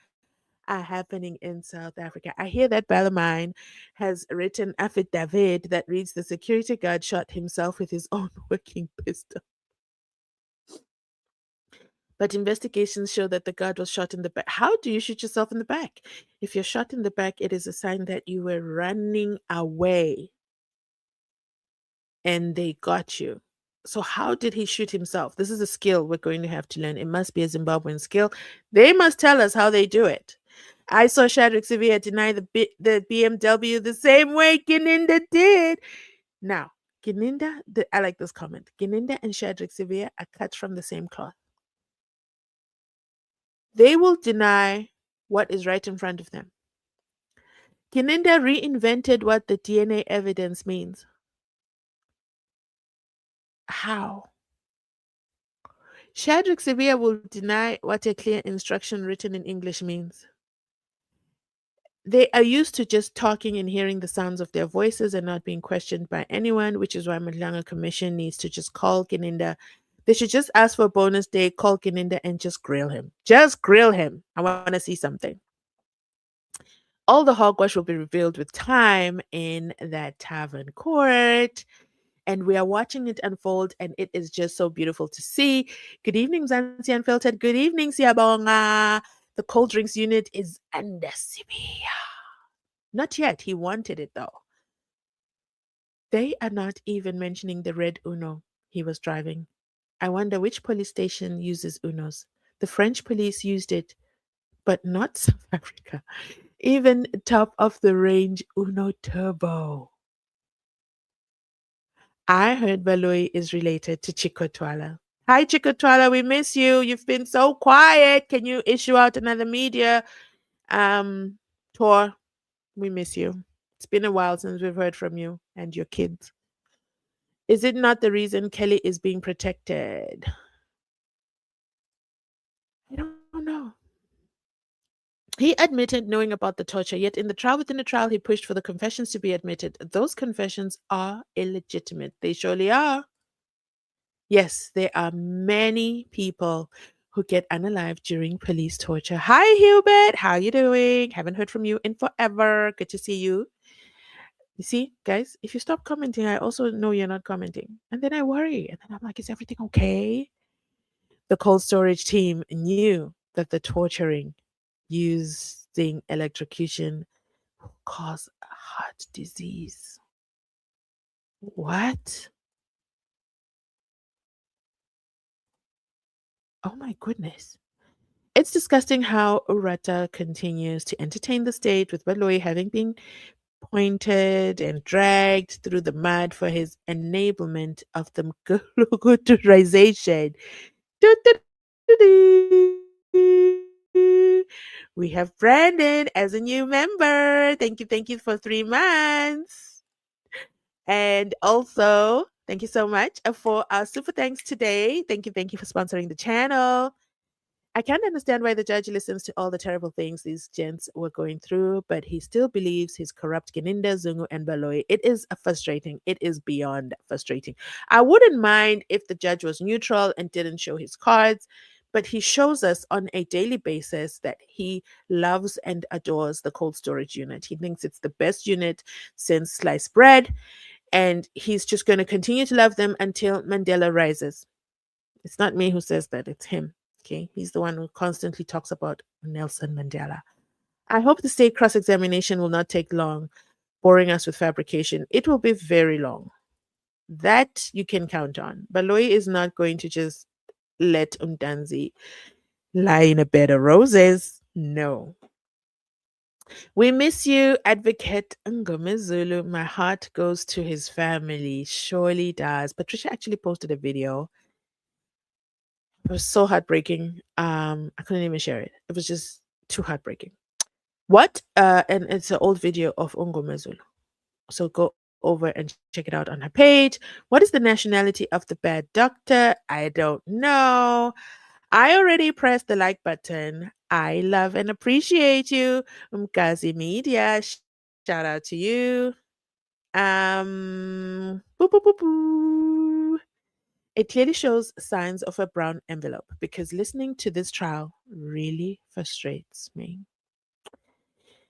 are happening in South Africa. I hear that Ballermine has written affidavit that reads the security guard shot himself with his own working pistol. But investigations show that the guard was shot in the back. How do you shoot yourself in the back? If you're shot in the back, it is a sign that you were running away and they got you. So, how did he shoot himself? This is a skill we're going to have to learn. It must be a Zimbabwean skill. They must tell us how they do it. I saw Shadrach Sivia deny the BMW the same way Gininda did. Now, I like this comment. Gininda and Shadrach Sivia are cut from the same cloth. They will deny what is right in front of them. Gininda reinvented what the DNA evidence means. How? Shadrach Sivia will deny what a clear instruction written in English means. They are used to just talking and hearing the sounds of their voices and not being questioned by anyone, which is why Madlanga Commission needs to just call Gininda. They should just ask for a bonus day, call Gininda, and just grill him. Just grill him. I want to see something. All the hogwash will be revealed with time in that tavern court. And we are watching it unfold, and it is just so beautiful to see. Good evening, Mzansi Unfiltered. Good evening, Siyabonga. The cold drinks unit is under Sibia. Not yet. He wanted it though. They are not even mentioning the red Uno he was driving. I wonder which police station uses Unos. The French police used it, but not South Africa. Even top of the range Uno Turbo. I heard Baloyi is related to Chikotwala. Hi, Chikotwala, we miss you. You've been so quiet. Can you issue out another media tour? We miss you. It's been a while since we've heard from you and your kids. Is it not the reason Kelly is being protected? I don't know. He admitted knowing about the torture, yet in the trial within the trial, he pushed for the confessions to be admitted. Those confessions are illegitimate. They surely are. Yes, there are many people who get unalive during police torture. Hi, Hubert. How you doing? Haven't heard from you in forever. Good to see you. You see, guys, if you stop commenting, I also know you're not commenting. And then I worry. And then I'm like, is everything okay? The cold storage team knew that the torturing using electrocution will cause heart disease. What? Oh my goodness. It's disgusting how Urata continues to entertain the state, with Baloyi having been pointed and dragged through the mud for his enablement of the Mgulukuturization. We have Brandon as a new member. Thank you for 3 months. And also, thank you so much for our super thanks today. Thank you for sponsoring the channel. I can't understand why the judge listens to all the terrible things these gents were going through, but he still believes he's corrupt Gininda, Zungu, and Baloyi. It is frustrating. It is beyond frustrating. I wouldn't mind if the judge was neutral and didn't show his cards, but he shows us on a daily basis that he loves and adores the cold storage unit. He thinks it's the best unit since sliced bread, and he's just going to continue to love them until Mandela rises. It's not me who says that, it's him. Okay, he's the one who constantly talks about Nelson Mandela. I hope the state cross examination will not take long. boring us with fabrication, it will be very long. That you can count on. Baloyi is not going to just let Umdanzi lie in a bed of roses. No. We miss you, Advocate Ngomezulu. My heart goes to his family. Surely does. Patricia actually posted a video. It was so heartbreaking. I couldn't even share it. It was just too heartbreaking. What? And it's an old video of Ngomezulu. So go over and check it out on her page. What is the nationality of the bad doctor? I don't know. I already pressed the like button. I love and appreciate you. Umkazi Media, shout out to you. Boo, boo, boo, boo. It clearly shows signs of a brown envelope because listening to this trial really frustrates me.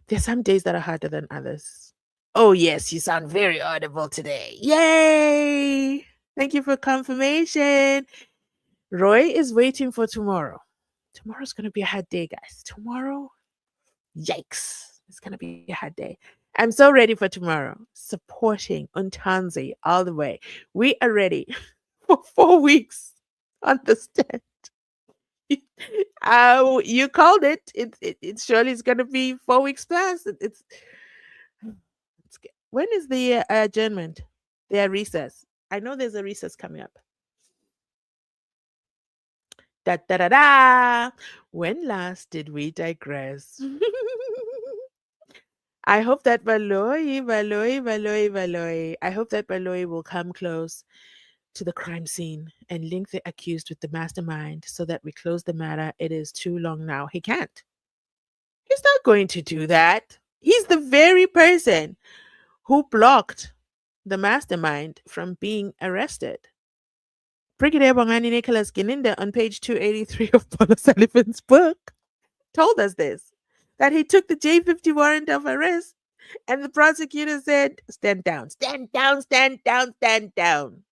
There's some days that are harder than others. Oh, yes, you sound very audible today. Yay! Thank you for confirmation. Roy is waiting for tomorrow. Tomorrow's going to be a hard day, guys. Tomorrow, yikes. It's going to be a hard day. I'm so ready for tomorrow. Supporting Untanzi all the way. We are ready for 4 weeks on the stand. You called it. It surely is going to be 4 weeks plus. When is the adjournment? Their recess. I know there's a recess coming up. Da da da da. When last did we digress? I hope that Baloyi. I hope that Baloyi will come close to the crime scene and link the accused with the mastermind so that we close the matter. It is too long now. He can't. He's not going to do that. He's the very person who blocked the mastermind from being arrested. Brigadier Bongani Nicholas Gininda on page 283 of Paula Sullivan's book told us this, that he took the J50 warrant of arrest and the prosecutor said, stand down, stand down, stand down, stand down.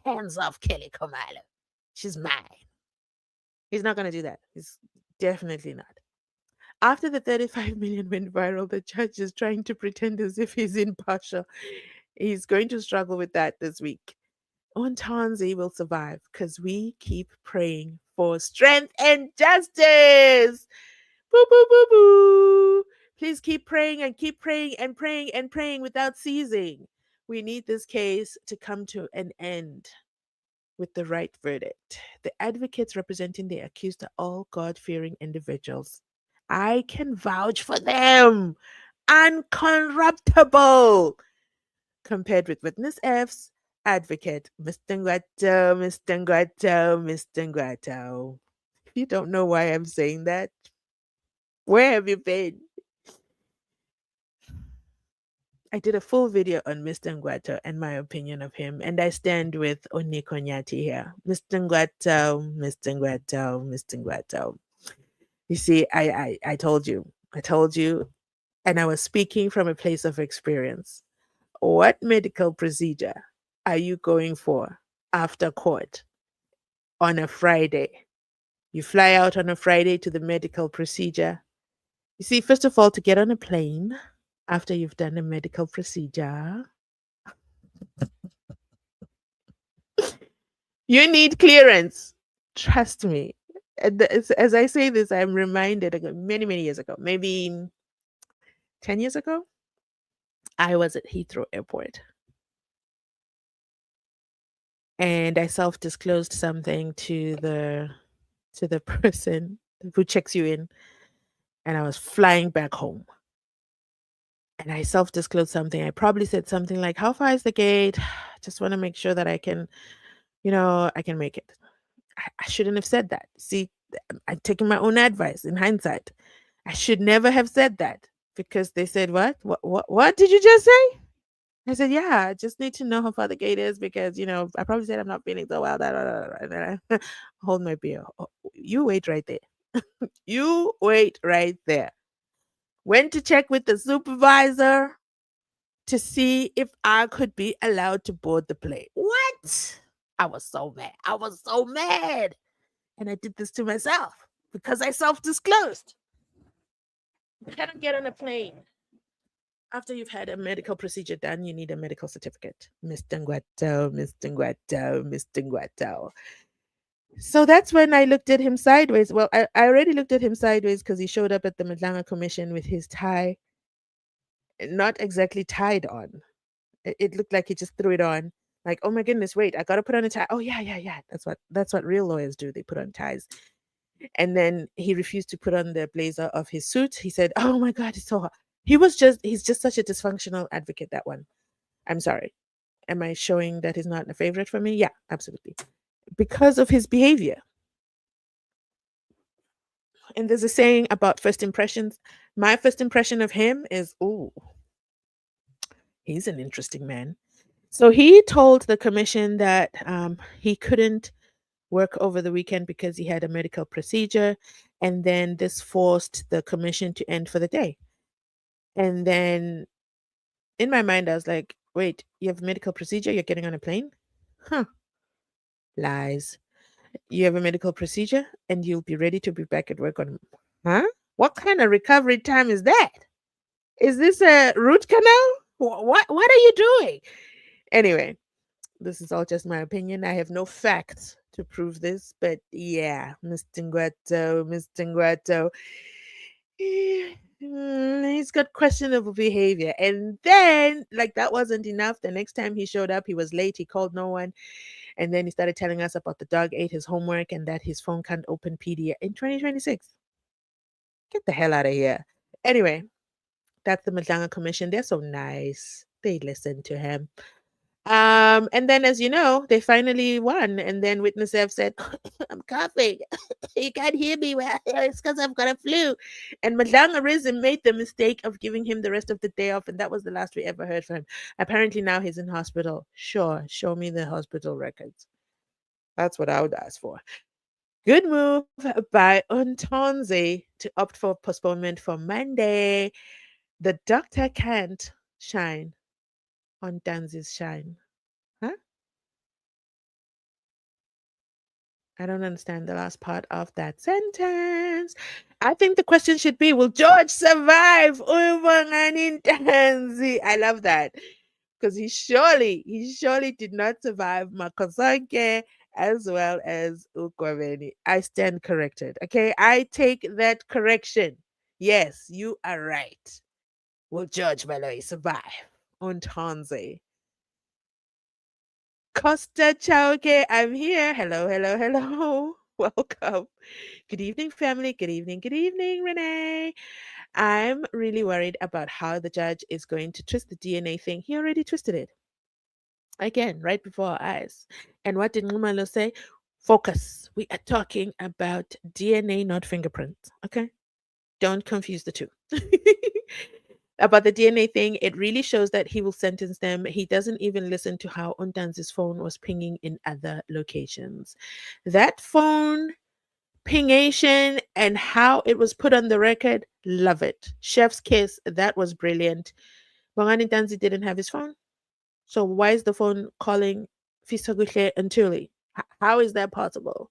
Hands off Kelly Komalo. She's mine. He's not going to do that. He's definitely not. After the 35 million went viral, the judge is trying to pretend as if he's impartial. He's going to struggle with that this week. Ntanzi will survive because we keep praying for strength and justice. Boo, boo, boo, boo. Please keep praying and keep praying and praying and praying without ceasing. We need this case to come to an end with the right verdict. The advocates representing the accused are all God fearing individuals. I can vouch for them. Uncorruptible. Compared with witness F's advocate, Mr. Nguato, Mr. Nguato, Mr. Nguato. If you don't know why I'm saying that, where have you been? I did a full video on Mr. Nguato and my opinion of him, and I stand with Onikonyati here. Mr. Nguato, Mr. Nguato, Mr. Nguato. You see, I told you, and I was speaking from a place of experience. What medical procedure are you going for after court on a Friday? You fly out on a Friday to the medical procedure. You see, first of all, to get on a plane after you've done a medical procedure, you need clearance. Trust me. And as I say this, I'm reminded many, many years ago, maybe 10 years ago, I was at Heathrow Airport and I self-disclosed something to the person who checks you in, and I was flying back home. And I self-disclosed something. I probably said something like, "How far is the gate? Just want to make sure that I can, I can make it." I shouldn't have said that. See, I'm taking my own advice in hindsight. I should never have said that because they said, "What? What did you just say?" I said, "Yeah, I just need to know how far the gate is because, I probably said I'm not feeling so well." And then I hold my beer. Oh, you wait right there. You wait right there. Went to check with the supervisor to see if I could be allowed to board the plane. What? I was so mad. I was so mad. And I did this to myself because I self disclosed. I cannot get on a plane After you've had a medical procedure done, you need a medical certificate. Mr. Nguato, Mr. Nguato, Mr. Nguato. So that's when I looked at him sideways. Well, I already looked at him sideways because he showed up at the Madlanga Commission with his tie not exactly tied on. It looked like he just threw it on. Like, oh my goodness, wait, I gotta put on a tie. Oh yeah, yeah, yeah. That's what real lawyers do. They put on ties. And then he refused to put on the blazer of his suit. He said, "Oh my God, it's so hot." He's just such a dysfunctional advocate, that one. I'm sorry. Am I showing that he's not a favorite for me? Yeah, absolutely. Because of his behavior. And there's a saying about first impressions. My first impression of him is, oh, he's an interesting man. So he told the commission that he couldn't work over the weekend because he had a medical procedure. And then this forced the commission to end for the day. And then in my mind, I was like, wait, you have a medical procedure? You're getting on a plane? Huh. Lies. You have a medical procedure and you'll be ready to be back at work on. Huh? What kind of recovery time is that? Is this a root canal? What are you doing? Anyway, this is all just my opinion. I have no facts to prove this, but yeah, Mr. Nguato, Mr. Nguato, he's got questionable behavior. And then, like, that wasn't enough. The next time he showed up, he was late. He called no one. And then he started telling us about the dog ate his homework and that his phone can't open PDF in 2026. Get the hell out of here. Anyway, that's the Madlanga Commission. They're so nice. They listen to him. And then, as you know, they finally won. And then Witness F said, "I'm coughing. You can't hear me. Well, it's because I've got a flu." And Madlanga Risen made the mistake of giving him the rest of the day off. And that was the last we ever heard from him. Apparently, now he's in hospital. Sure, show me the hospital records. That's what I would ask for. Good move by Ntanzi to opt for postponement for Monday. The doctor can't shine on Ntanzi's shine. Huh? I don't understand the last part of that sentence. I think the question should be, will George survive Bongani Ntanzi? I love that. Because he surely did not survive Makosonke as well as Ukwaveni. I stand corrected. Okay. I take that correction. Yes, you are right. Will George Baloyi survive Ntanzi? Costa Chauke, I'm here. Hello, hello, hello. Welcome. Good evening, family. Good evening, Renee. I'm really worried about how the judge is going to twist the DNA thing. He already twisted it again, right before our eyes. And what did Ngumalo say? Focus. We are talking about DNA, not fingerprints. Okay? Don't confuse the two. About the DNA thing, it really shows that he will sentence them. He doesn't even listen to how Undanzi's phone was pinging in other locations. That phone pingation and how it was put on the record, love it. Chef's kiss, that was brilliant. Bongani Ntanzi didn't have his phone. So why is the phone calling Fisaguhle and Tuli? How is that possible?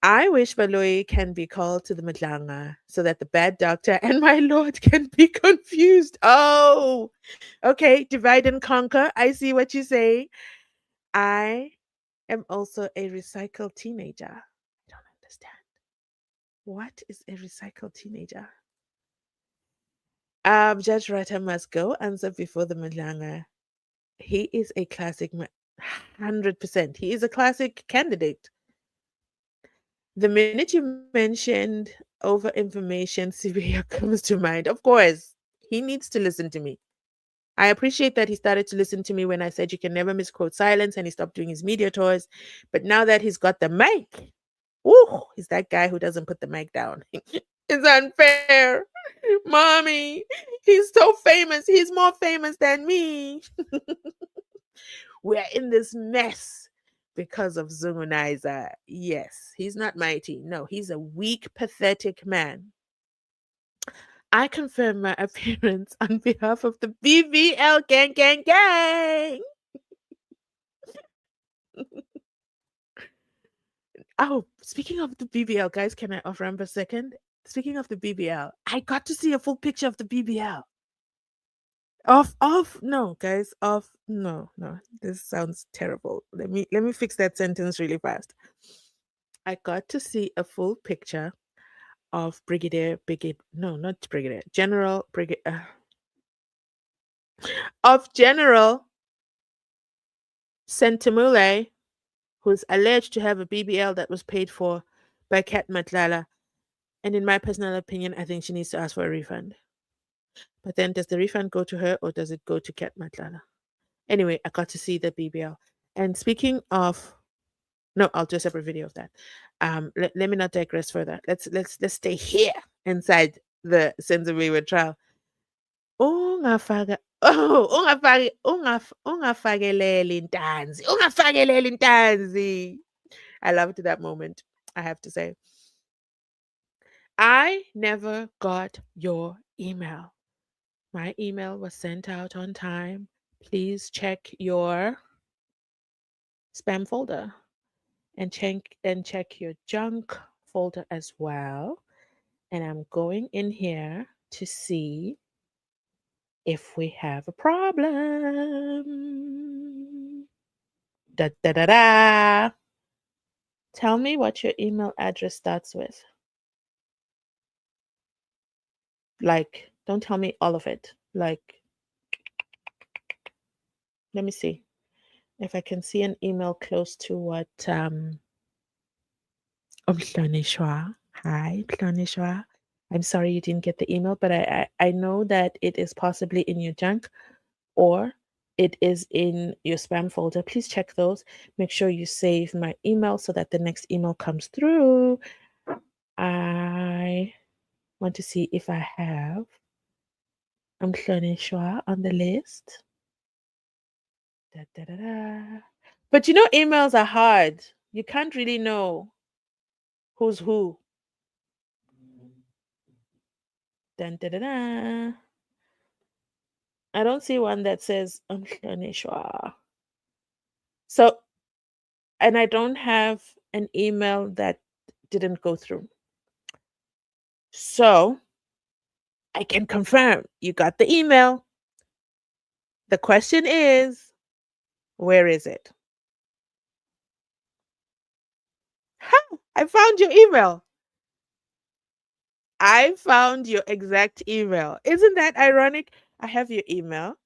I wish Baloyi can be called to the Madlanga so that the bad doctor and my lord can be confused. Oh, okay. Divide and conquer. I see what you're saying. I am also a recycled teenager. I don't understand. What is a recycled teenager? Judge Rata must go answer before the Madlanga. He is a classic, 100%. He is a classic candidate. The minute you mentioned over information, Sibia comes to mind. Of course, he needs to listen to me. I appreciate that he started to listen to me when I said you can never misquote silence and he stopped doing his media tours. But now that he's got the mic, ooh, he's that guy who doesn't put the mic down. It's unfair. Mommy, he's so famous. He's more famous than me. We're in this mess because of Zungunaiza. Yes, he's not mighty. No, he's a weak, pathetic man. I confirm my appearance on behalf of the BVL gang, gang, gang. Oh, speaking of the BBL, guys, can I offer up a second? Speaking of the BBL, I got to see a full picture of the BBL. No, guys, no, no. This sounds terrible. Let me fix that sentence really fast. I got to see a full picture of no, not Brigadier, General Brigadier, of General Sentimule, who's alleged to have a BBL that was paid for by Kat Matlala. And in my personal opinion, I think she needs to ask for a refund. But then does the refund go to her or does it go to Kat Matlala? Anyway, I got to see the BBL. And speaking of, no, I'll do a separate video of that. Let me not digress further. Let's stay here inside the SENZO MEYIWA trial. Ungafaka ungafakeleli Ntanzi. Ungafakeleli Ntanzi. I loved that moment, I have to say. I never got your email. My email was sent out on time. Please check your spam folder and check your junk folder as well. And I'm going in here to see if we have a problem. Da da da da. Tell me what your email address starts with. Like, don't tell me all of it. Like, let me see if I can see an email close to what Mhlonishwa. Hi, Mhlonishwa. I'm sorry you didn't get the email, but I know that it is possibly in your junk or it is in your spam folder. Please check those. Make sure you save my email so that the next email comes through. I want to see if I have Mhlonishwa on the list. Da, da, da, da. But you know, emails are hard. You can't really know who's who. Dun, da, da, da. I don't see one that says Mhlonishwa. So, and I don't have an email that didn't go through. So, I can confirm you got the email. The question is, where is it? Ha! I found your email. I found your exact email. Isn't that ironic? I have your email.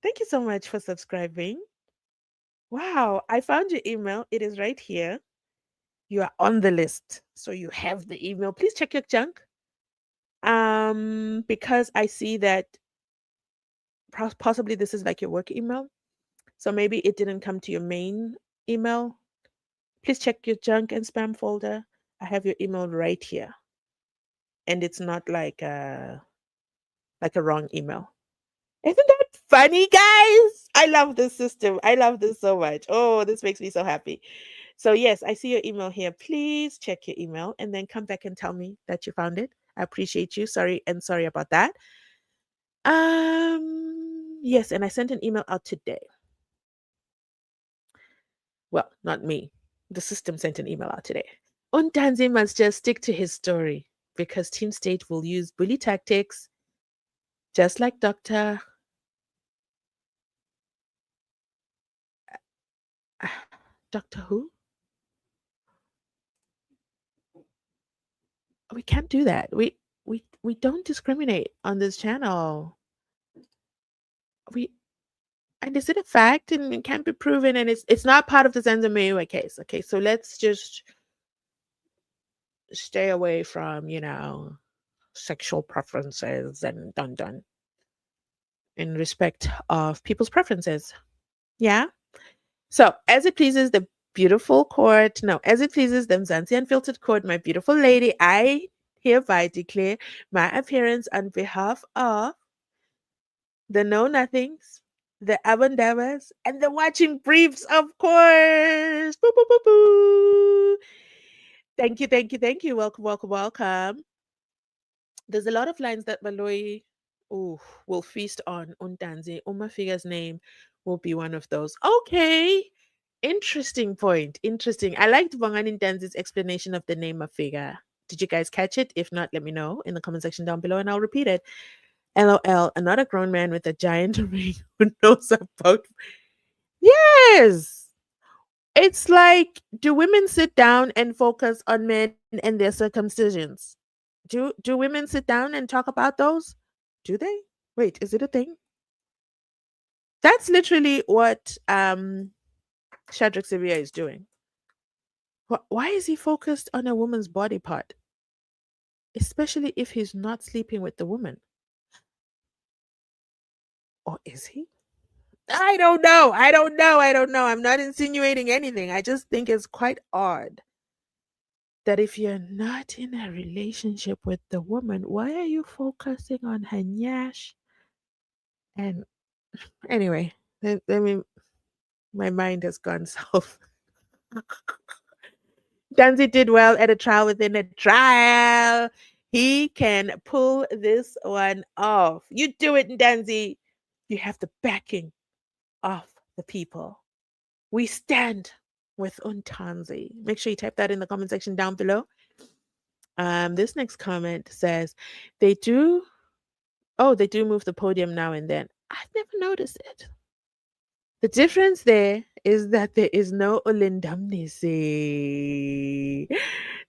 Thank you so much for subscribing. Wow, I found your email. It is right here. You are on the list. So you have the email. Please check your junk. Because I see that possibly this is like your work email. So maybe it didn't come to your main email. Please check your junk and spam folder. I have your email right here. And it's not like a wrong email. Isn't that funny, guys? I love this system. I love this so much. Oh, this makes me so happy. So, yes, I see your email here. Please check your email and then come back and tell me that you found it. I appreciate you. Sorry about that. Yes, and I sent an email out today. Well, not me. The system sent an email out today. Ntanzi must just stick to his story because Team State will use bully tactics, just like Dr. Doctor Who? We can't do that. We don't discriminate on this channel. And is it a fact and it can't be proven and it's not part of the SENZO MEYIWA case. Okay, so let's just stay away from, sexual preferences and dun in respect of people's preferences. Yeah. So as it pleases the beautiful court, no, as it pleases the Mzansi Unfiltered court, my beautiful lady, I hereby declare my appearance on behalf of the Know Nothings, the Abandavas, and the Watching Briefs, of course. Boo, boo, boo, boo. Thank you, thank you, thank you. Welcome, welcome, welcome. There's a lot of lines that Baloyi will feast on Ntanzi. Figure's name will be one of those. Okay. Interesting point. Interesting. I liked Bongani Ntanzi's explanation of the name of figure. Did you guys catch it? If not, let me know in the comment section down below and I'll repeat it. LOL, another grown man with a giant ring who knows about. Yes. It's like, do women sit down and focus on men and their circumcisions? Do women sit down and talk about those? Do they? Wait, is it a thing? That's literally what Shadrach Sivia is doing. Why is he focused on a woman's body part? Especially if he's not sleeping with the woman. Or is he? I don't know. I don't know. I don't know. I'm not insinuating anything. I just think it's quite odd that if you're not in a relationship with the woman, why are you focusing on her nyash? And anyway, let me, my mind has gone south. Ntanzi did well at a trial within a trial. He can pull this one off. You do it, Ntanzi. You have the backing of the people. We stand with Untanzi. Make sure you type that in the comment section down below. This next comment says, they do, oh, they do move the podium now and then. I've never noticed it. The difference there is that there is no Olindamnisi.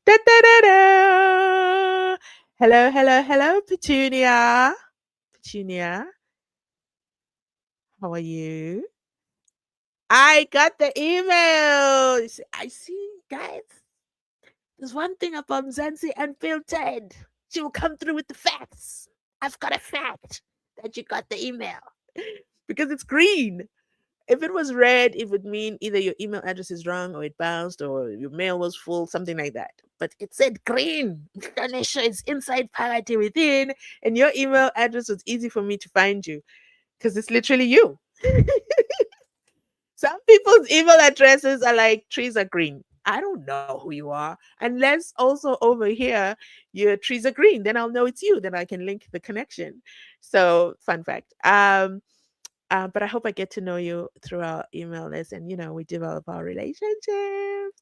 Da, da, da, da. Hello, hello, hello, Petunia. Petunia, how are you? I got the email. I see, guys. There's one thing about Mzansi Unfiltered. She will come through with the facts. I've got a fact that you got the email because it's green. If it was red, it would mean either your email address is wrong or it bounced or your mail was full, something like that. But it said green. Ganesha is inside parity within, and your email address was easy for me to find you because it's literally you. Some people's email addresses are like trees are green. I don't know who you are. Unless also over here your trees are green. Then I'll know it's you. Then I can link the connection. So fun fact. But I hope I get to know you through our email list and we develop our relationship.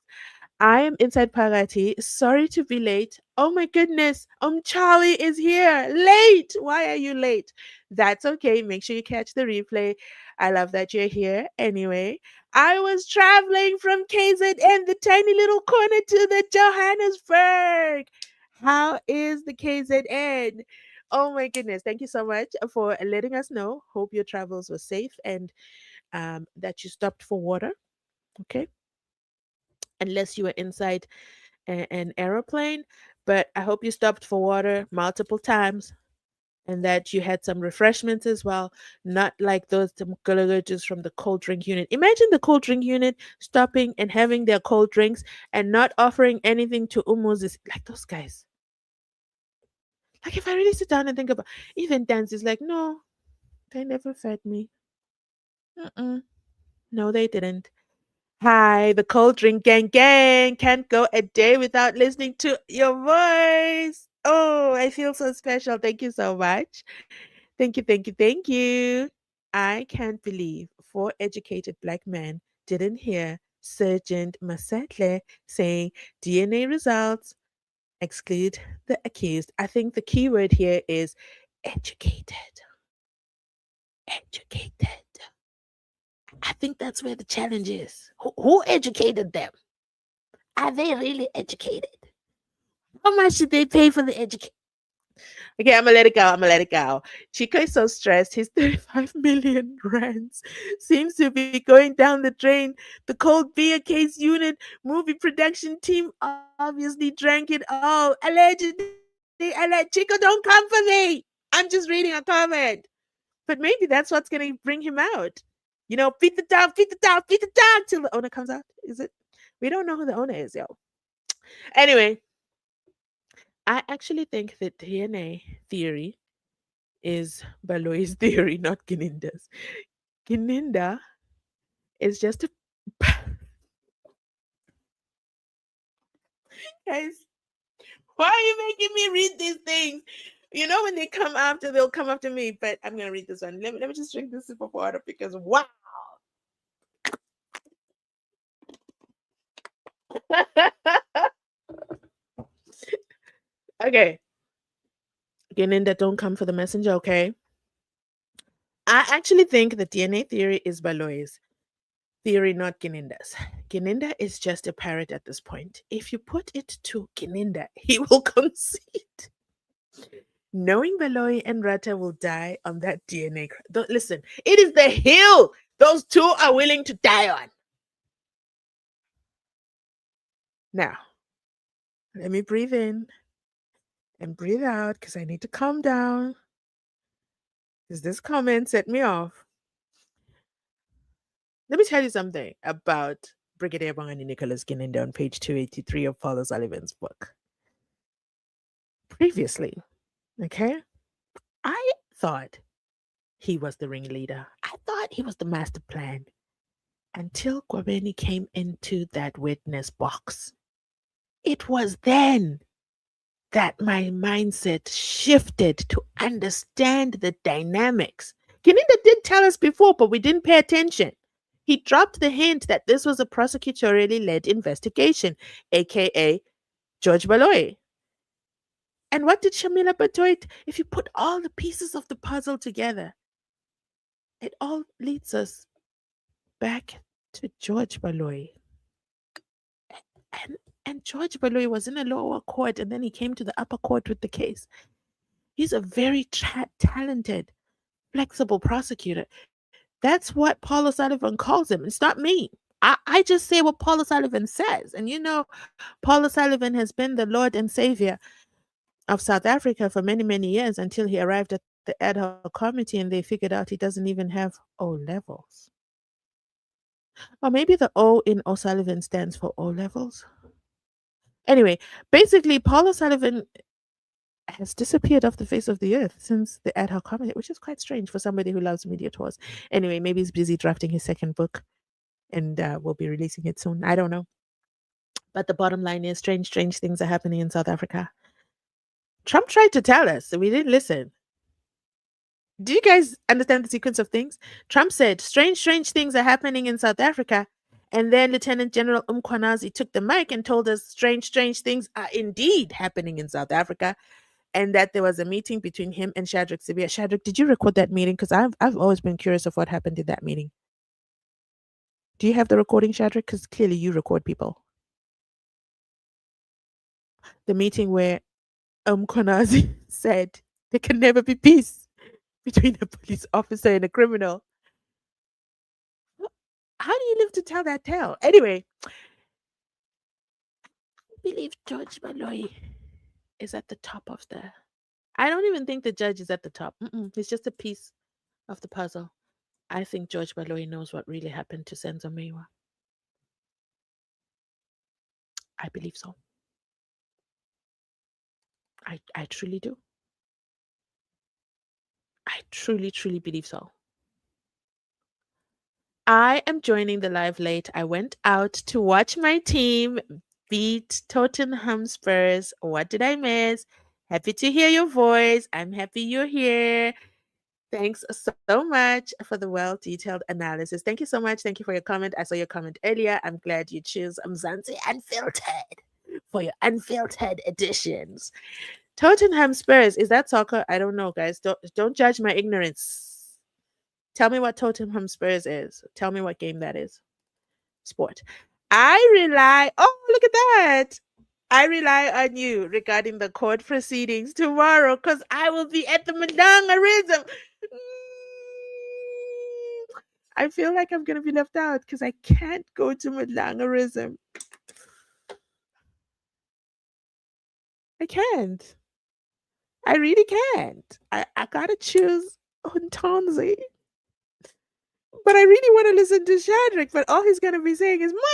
I am inside Parati. Sorry to be late. Oh my goodness. Charlie is here. Late. Why are you late? That's okay. Make sure you catch the replay. I love that you're here. Anyway, I was traveling from KZN, the tiny little corner, to the Johannesburg. How is the KZN? Oh my goodness. Thank you so much for letting us know. Hope your travels were safe and that you stopped for water. Okay, unless you were inside an aeroplane. But I hope you stopped for water multiple times and that you had some refreshments as well, not like those just from the cold drink unit. Imagine the cold drink unit stopping and having their cold drinks and not offering anything to Umuzis, like those guys. Like if I really sit down and think about, even dance is like, no, they never fed me. Mm-mm. No, they didn't. Hi, the cold drink gang gang. Can't go a day without listening to your voice. Oh, I feel so special. Thank you so much. Thank you, thank you, thank you. I can't believe 4 educated black men didn't hear Sergeant Masetle saying DNA results exclude the accused. I think the key word here is educated. Educated. I think that's where the challenge is. Who educated them? Are they really educated? How much did they pay for the education? Okay, I'm gonna let it go. I'm gonna let it go. Chico is so stressed. His 35 million rands seems to be going down the drain. The cold beer case unit movie production team obviously drank it all. Allegedly, Chico, don't come for me. I'm just reading a comment. But maybe that's what's gonna bring him out. Beat the dog, beat the dog, beat the dog till the owner comes out. Is it? We don't know who the owner is, yo. Anyway, I actually think that DNA theory is Baloyi's theory, not Gininda's. Gininda is just a guys. Why are you making me read these things? When they come after, they'll come after me. But I'm gonna read this one. Let me just drink this sip of water because wow. Okay. Geninda, don't come for the messenger, okay? I actually think the DNA theory is Baloyi's theory, not Geninda's. Geninda is just a parrot at this point. If you put it to Geninda, he will concede. Knowing Baloyi and Rata will die on that DNA. Listen, it is the hill those two are willing to die on. Now, let me breathe in and breathe out because I need to calm down. Because this comment set me off. Let me tell you something about Brigadier Bongani Nicholas Geninda on page 283 of Paul O'Sullivan's book. Previously, okay, I thought he was the ringleader. I thought he was the master plan until Gwabeni came into that witness box. It was then that my mindset shifted to understand the dynamics. Geninda did tell us before, but we didn't pay attention. He dropped the hint that this was a prosecutorially led investigation, aka George Baloyi. And what did Shamila Batoit? If you put all the pieces of the puzzle together, it all leads us back to George Baloyi. And George Baloyi was in a lower court and then he came to the upper court with the case. He's a very talented, flexible prosecutor. That's what Paul O'Sullivan calls him. It's not me. I just say what Paul O'Sullivan says. And you know, Paul O'Sullivan has been the Lord and Savior of South Africa for many, many years until he arrived at the ad hoc committee and they figured out he doesn't even have O levels. Or maybe the O in O'Sullivan stands for O levels. Anyway, basically, Paul O'Sullivan has disappeared off the face of the earth since the ad hoc committee, which is quite strange for somebody who loves media tours. Anyway, maybe he's busy drafting his second book and we'll be releasing it soon. I don't know. But the bottom line is strange things are happening in South Africa. Trump tried to tell us, we didn't listen. Do you guys understand the sequence of things? Trump said, strange things are happening in South Africa. And then Lieutenant General Mkhwanazi took the mic and told us strange things are indeed happening in South Africa. And that there was a meeting between him and Shadrach Sibia. Shadrach, did you record that meeting? Because I've always been curious of what happened in that meeting. Do you have the recording, Shadrach? Because clearly you record people. The meeting where Mkhwanazi said there can never be peace between a police officer and a criminal. How do you live to tell that tale? Anyway, I believe George Baloyi is at the top of the... I don't even think the judge is at the top. He's just a piece of the puzzle. I think George Baloyi knows what really happened to SENZO MEYIWA. I believe so. I truly do. I truly believe so. I am joining the live late. I went out to watch my team beat Tottenham Spurs. What did I miss? Happy to hear your voice. I'm happy you're here. Thanks so much for the well-detailed analysis. Thank you so much. Thank you for your comment. I saw your comment earlier. I'm glad you choose Mzansi Unfiltered for your unfiltered editions. Tottenham Spurs, is that soccer? I don't know, guys. Don't judge my ignorance. Tell me what Tottenham Spurs is. Tell me what game that is. Sport. Oh, look at that. I rely on you regarding the court proceedings tomorrow because I will be at the Madangarism. I feel like I'm going to be left out because I can't go to Madangarism. I can't. I really can't. I got to choose Ntanzi. But I really want to listen to Shadrach, but all he's going to be saying is, Mommy!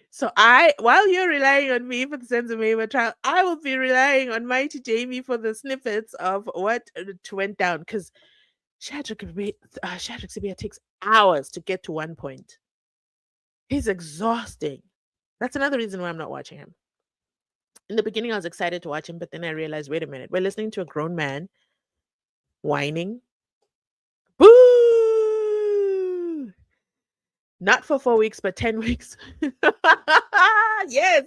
So while you're relying on me for the SENZO MEYIWA trial, I will be relying on Mighty Jamie for the snippets of what went down. Because Shadrach Sibia takes hours to get to one point. He's exhausting. That's another reason why I'm not watching him. In the beginning, I was excited to watch him, but then I realized, wait a minute, we're listening to a grown man whining. Boo! Not for 4 weeks, but 10 weeks. Yes,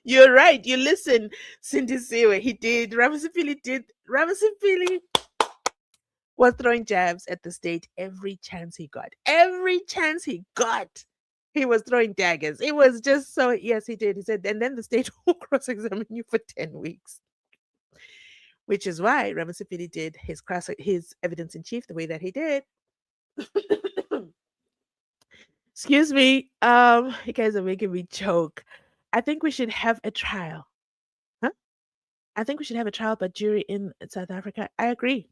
you're right. You listen, Cindy Sewe. He did. Ramasipili did. Ramasipili was throwing jabs at the state every chance he got. Every chance he got, he was throwing daggers. It was just so, yes, he did. He said, and then the state will cross examine you for 10 weeks, which is why Ramasipili did his evidence in chief the way that he did. Excuse me. You guys are making me choke. I think we should have a trial. Huh? I think we should have a trial by jury in South Africa. I agree.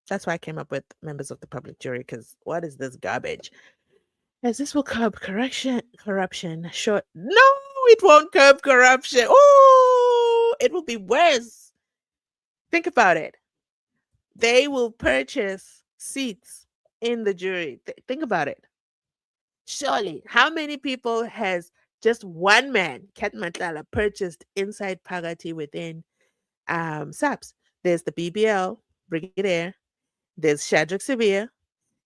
That's why I came up with members of the public jury, because what is this garbage? As this will curb corruption. Sure. No, it won't curb corruption. Oh, it will be worse. Think about it. They will purchase seats in the jury. Think about it. Surely, how many people has just one man, Ket Matlala, purchased inside Pagati within SAPS? There's the BBL, Brigadier. There's Shadrach Severe.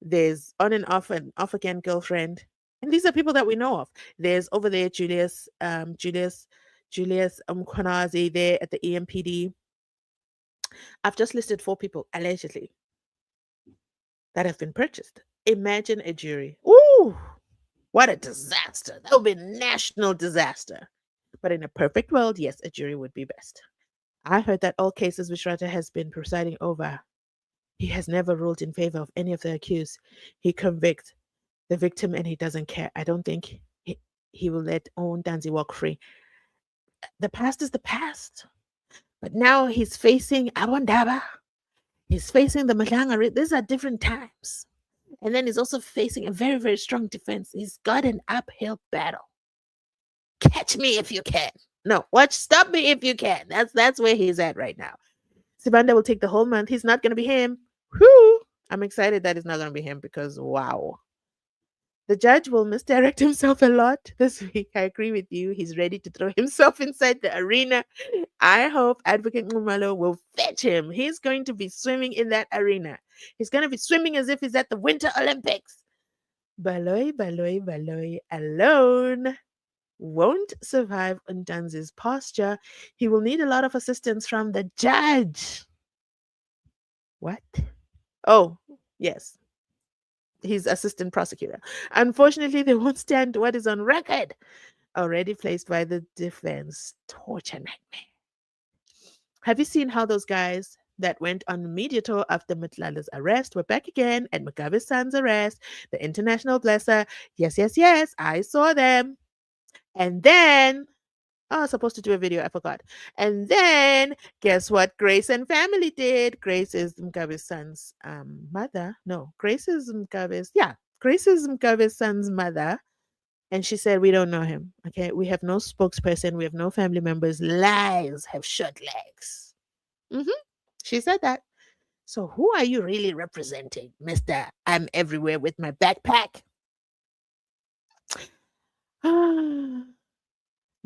There's on and off again girlfriend. And these are people that we know of. There's over there Julius Mkwanazi there at the EMPD. I've just listed 4 people allegedly that have been purchased. Imagine a jury. Ooh, what a disaster. That would be a national disaster. But in a perfect world, yes, a jury would be best. I heard that all cases which Rata has been presiding over, he has never ruled in favor of any of the accused. He convicts the victim and he doesn't care. I don't think he will let Ntanzi walk free. The past is the past. But now he's facing Abondaba. He's facing the Malanga. These are different times. And then he's also facing a very, very strong defense. He's got an uphill battle. Catch me if you can. No, watch, stop me if you can. That's where he's at right now. Sibanda will take the whole month. He's not gonna be him. Whoo! I'm excited that it's not gonna be him because wow. The judge will misdirect himself a lot this week. I agree with you. He's ready to throw himself inside the arena. I hope Advocate Ngumalo will fetch him. He's going to be swimming in that arena. He's going to be swimming as if he's at the Winter Olympics. Baloyi, Baloyi, Baloyi alone won't survive Ntanzi's posture. He will need a lot of assistance from the judge. What? Oh, yes. He's assistant prosecutor. Unfortunately, they won't stand what is on record, already placed by the defense. Torture nightmare. Have you seen how those guys that went on media tour after Matlala's arrest were back again at Mugabe's son's arrest, the international blesser? Yes, yes, yes, I saw them. And then, oh, I was supposed to do a video, I forgot. And then, guess what Grace and family did? Grace is Mugabe's son's mother. No, Grace is Mugabe's son's mother. And she said, we don't know him. Okay, we have no spokesperson. We have no family members. Lies have short legs. She said that. So who are you really representing, Mr. I'm everywhere with my backpack?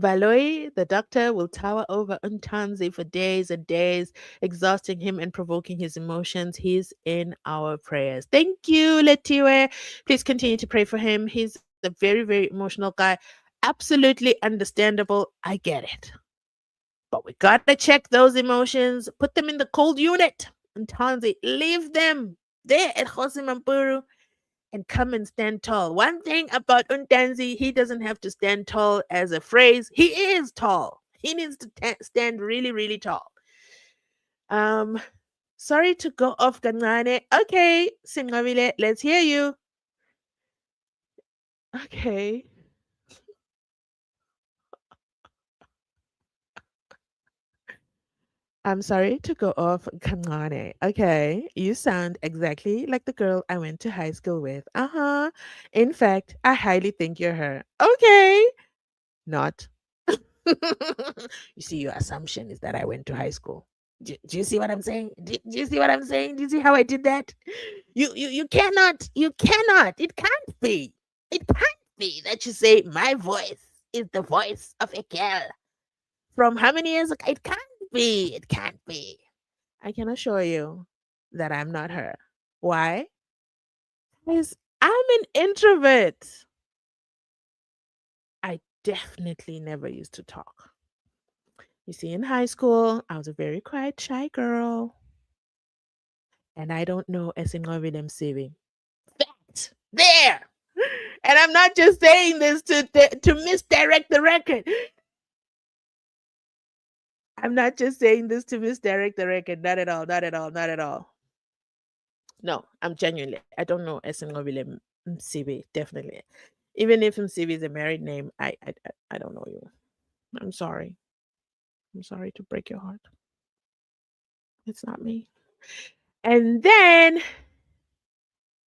Baloyi, the doctor, will tower over Ntanzi for days and days, exhausting him and provoking his emotions. He's in our prayers. Thank you, Letiwe. Please continue to pray for him. He's a very, very emotional guy. Absolutely understandable. I get it. But we gotta check those emotions, put them in the cold unit. Ntanzi, leave them there at Hosimampuru and come and stand tall. One thing about Ntanzi, he doesn't have to stand tall as a phrase. He is tall. He needs to stand really, really tall. Um, sorry to go off Ganane. Okay, Singavile, let's hear you. Okay. I'm sorry to go off Kangane. Okay, you sound exactly like the girl I went to high school with. Uh-huh. In fact, I highly think you're her. Okay. Not. You see, your assumption is that I went to high school. Do you see what I'm saying? Do you see what I'm saying? Do you see how I did that? You cannot, it can't be. It can't be that you say my voice is the voice of a girl from how many years ago? It can't be. It can't be. I can assure you that I'm not her. Why? Guys, I'm an introvert. I definitely never used to talk. You see, in high school, I was a very quiet, shy girl, and I don't know Esingove CV. Fact there. And I'm not just saying this to misdirect the record. I'm not just saying this to misdirect the record. Not at all. Not at all. Not at all. No, I'm genuinely. I don't know Esingove CV. Definitely. Even if MCV is a married name, I don't know you. I'm sorry. I'm sorry to break your heart. It's not me. And then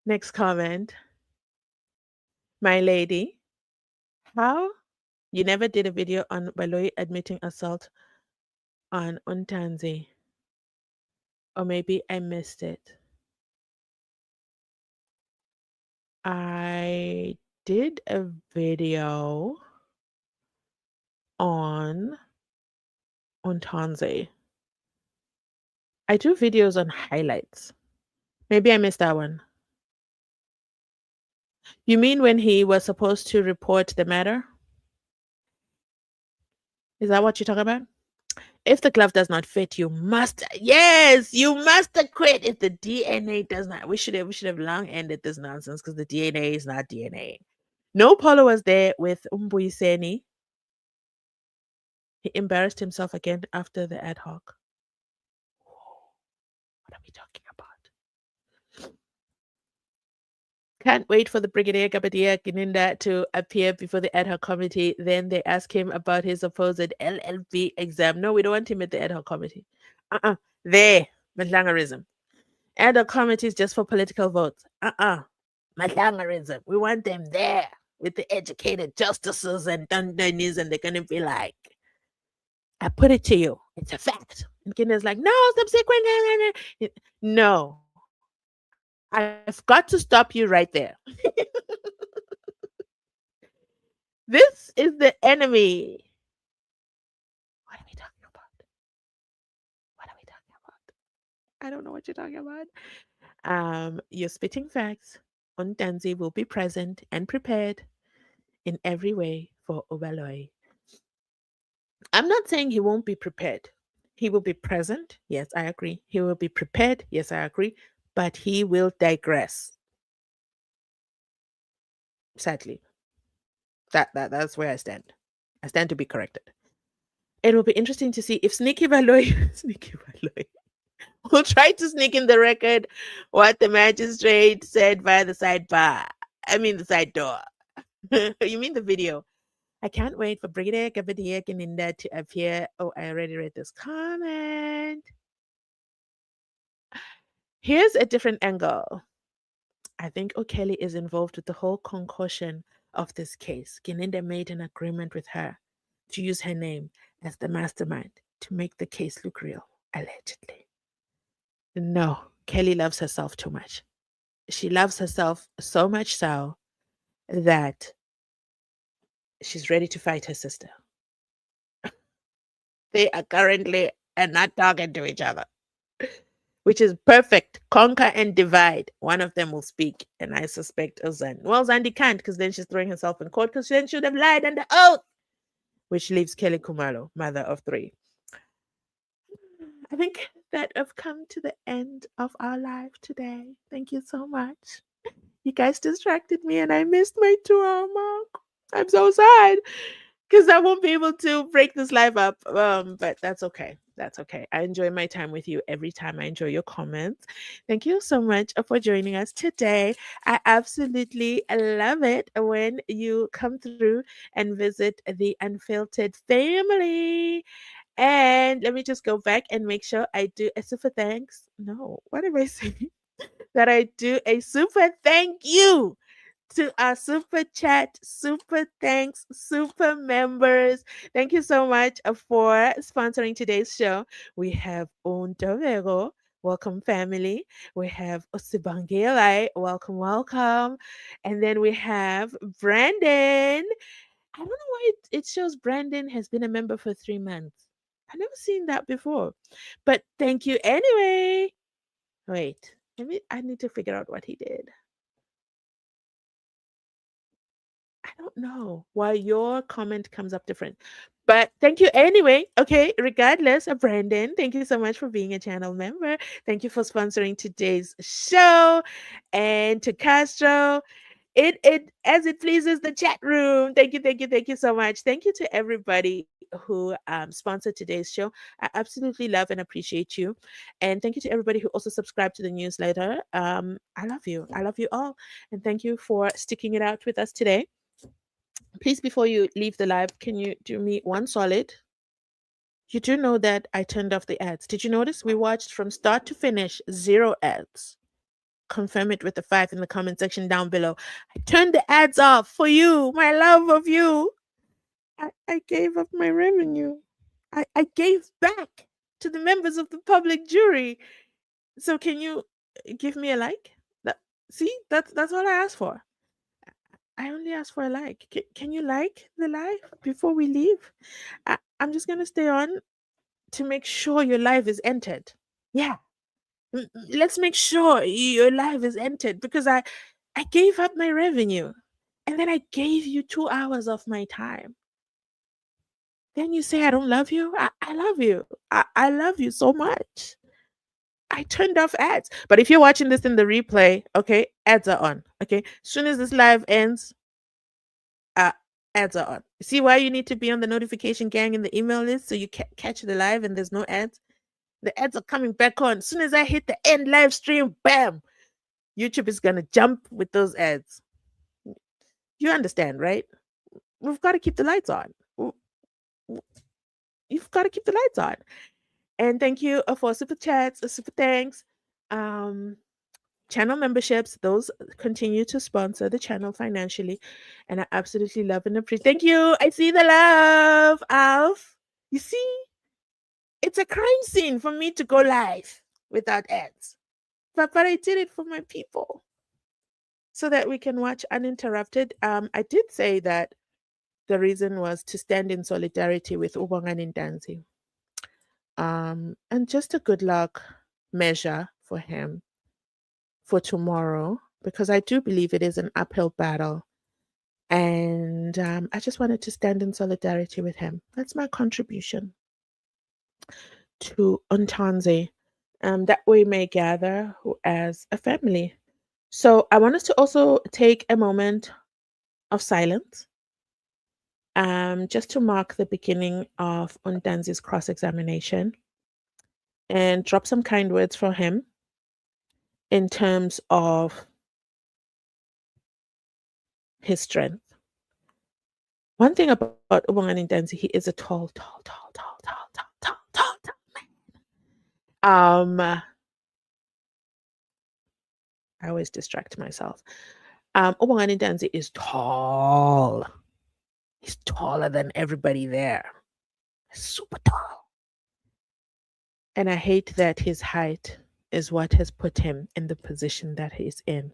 next comment, my lady, how you never did a video on Baloyi admitting assault on Untanzi, or maybe I missed it. I did a video on Untanzi. I do videos on highlights. Maybe I missed that one. You mean when he was supposed to report the matter? Is that what you're talking about? If the glove does not fit, you must yes, you must acquit. If the DNA does not, we should have long ended this nonsense because the DNA is not DNA. No Paulo was there with Umbuyiseni. He embarrassed himself again after the ad hoc. What are we talking about? Can't wait for the Brigadier Gabadia Gininda to appear before the ad hoc committee. Then they ask him about his supposed LLB exam. No, we don't want him at the ad hoc committee. There, Mlangarism. Ad hoc committee is just for political votes. Mlangarism. We want them there with the educated justices and dundanis, and they're going to be like, I put it to you. It's a fact. And Kinder's like, no, subsequent. No, I've got to stop you right there. This is the enemy. What are we talking about? What are we talking about? I don't know what you're talking about. You're spitting facts. Undanzi will be present and prepared in every way for Baloyi. I'm not saying he won't be prepared. He will be present. Yes, I agree. He will be prepared. Yes, I agree. But he will digress. Sadly, that's where I stand. I stand to be corrected. It will be interesting to see if Sneaky Baloyi, Sneaky Baloyi, will try to sneak in the record what the magistrate said via the sidebar. I mean, the side door. You mean the video? I can't wait for Brigadier Gabadia Ganinda to appear. Oh, I already read this comment. Here's a different angle. I think O'Kelly is involved with the whole concussion of this case. Ganinda made an agreement with her to use her name as the mastermind to make the case look real, allegedly. No, Kelly loves herself too much. She loves herself so much so that she's ready to fight her sister. They are currently not talking to each other, which is perfect. Conquer and divide. One of them will speak, and I suspect Zan. Well, Zandi can't because then she's throwing herself in court because then she should have lied under oath, which leaves Kelly Kumalo, mother of three. I think that I've come to the end of our live today. Thank you so much. You guys distracted me and I missed my 2 hour mark. I'm so sad because I won't be able to break this live up. But that's okay. That's okay. I enjoy my time with you every time. I enjoy your comments. Thank you so much for joining us today. I absolutely love it when you come through and visit the Unfiltered family. And let me just go back and make sure I do a super thanks. No, what am I saying? That I do a super thank you to our super chat, super thanks, super members. Thank you so much for sponsoring today's show. We have Ontovego. Welcome, family. We have Osibangeli. Welcome, welcome. And then we have Brandon. I don't know why it shows Brandon has been a member for 3 months. I've never seen that before. But thank you anyway. Wait, I need to figure out what he did. don't know why your comment comes up different. But thank you anyway. Okay, regardless, Brandon, thank you so much for being a channel member. Thank you for sponsoring today's show. And to Castro, it as it pleases the chat room. Thank you so much. Thank you to everybody who sponsored today's show. I absolutely love and appreciate you. And thank you to everybody who also subscribed to the newsletter. I love you. I love you all. And thank you for sticking it out with us today. Please, before you leave the live, can you do me one solid? You do know that I turned off the ads. Did you notice? We watched from start to finish, 0 ads. Confirm it with the 5 in the comment section down below. I turned the ads off for you, my love of you. I gave up my revenue. I gave back to the members of the public jury. So can you give me a like? That, see, that's all I asked for. I only asked for a like. Can you like the live before we leave? I'm just gonna stay on to make sure your live is entered. Yeah, let's make sure your live is entered because I gave up my revenue, and then I gave you 2 hours of my time. Then you say I don't love you? I love you. I love you so much. I turned off ads. But if you're watching this in the replay, okay, ads are on. Okay. Soon as this live ends, uh ads are on. See why you need to be on the notification gang in the email list so you catch the live and there's no ads? The ads are coming back on. As soon as I hit the end live stream, bam, YouTube is gonna jump with those ads. You understand, right? We've got to keep the lights on. You've got to keep the lights on. And thank you for super chats, super thanks, channel memberships. Those continue to sponsor the channel financially, and I absolutely love and appreciate. Thank you. I see the love, Alf. You see, it's a crime scene for me to go live without ads, but I did it for my people so that we can watch uninterrupted. I did say that the reason was to stand in solidarity with Bongani Ntanzi. And just a good luck measure for him for tomorrow, because I do believe it is an uphill battle. And I just wanted to stand in solidarity with him. That's my contribution to Ntanzi, that we may gather as a family. So I want us to also take a moment of silence, just to mark the beginning of Ntanzi's cross-examination and drop some kind words for him in terms of his strength. One thing about Bongani Ntanzi, he is a tall man. I always distract myself. Bongani Ntanzi is tall. He's taller than everybody there. Super tall. And I hate that his height is what has put him in the position that he's in.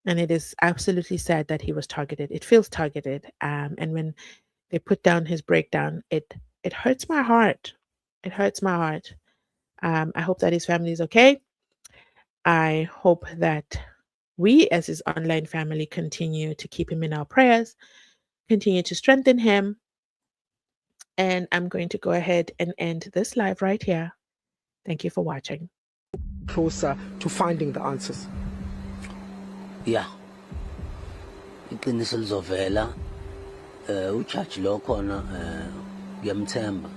And it is absolutely sad that he was targeted. It feels targeted. And when they put down his breakdown, it hurts my heart. It hurts my heart. I hope that his family is okay. I hope that we, as his online family, continue to keep him in our prayers, continue to strengthen him. And I'm going to go ahead and end this live right here. Thank you for watching. Closer to finding the answers. Yeah. Iqiniso lizovela ujaji lo khona ngiyamthemba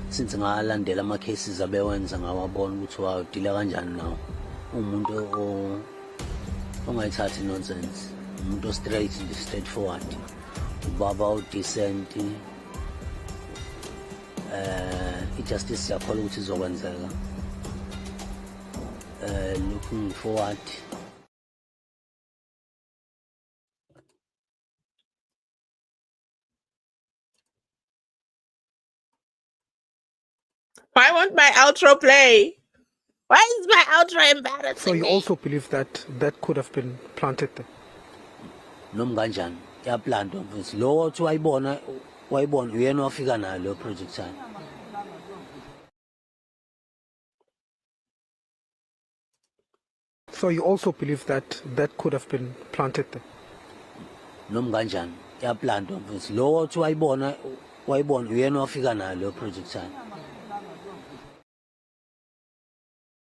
since ngalandela ama cases abewenza ngawabona ukuthi wawudila kanjani nawo umuntu ongayithathi nonsense umuntu straightforward ubaba udecent ijustice yakholwa ukuthi izokwenzeka looking forward. Why won't my outro play? Why is my outro embarrassing? So you also believe that that could have been planted there? Noma kanjani yaplantwa mfethu lo othi wayibona uyena wafika nayo lo project yakhe. So you also believe that that could have been planted there? noma kanjani iyaplantwa mfethu lo wathi wayibona uyena wafika nayo leyo project yakhe.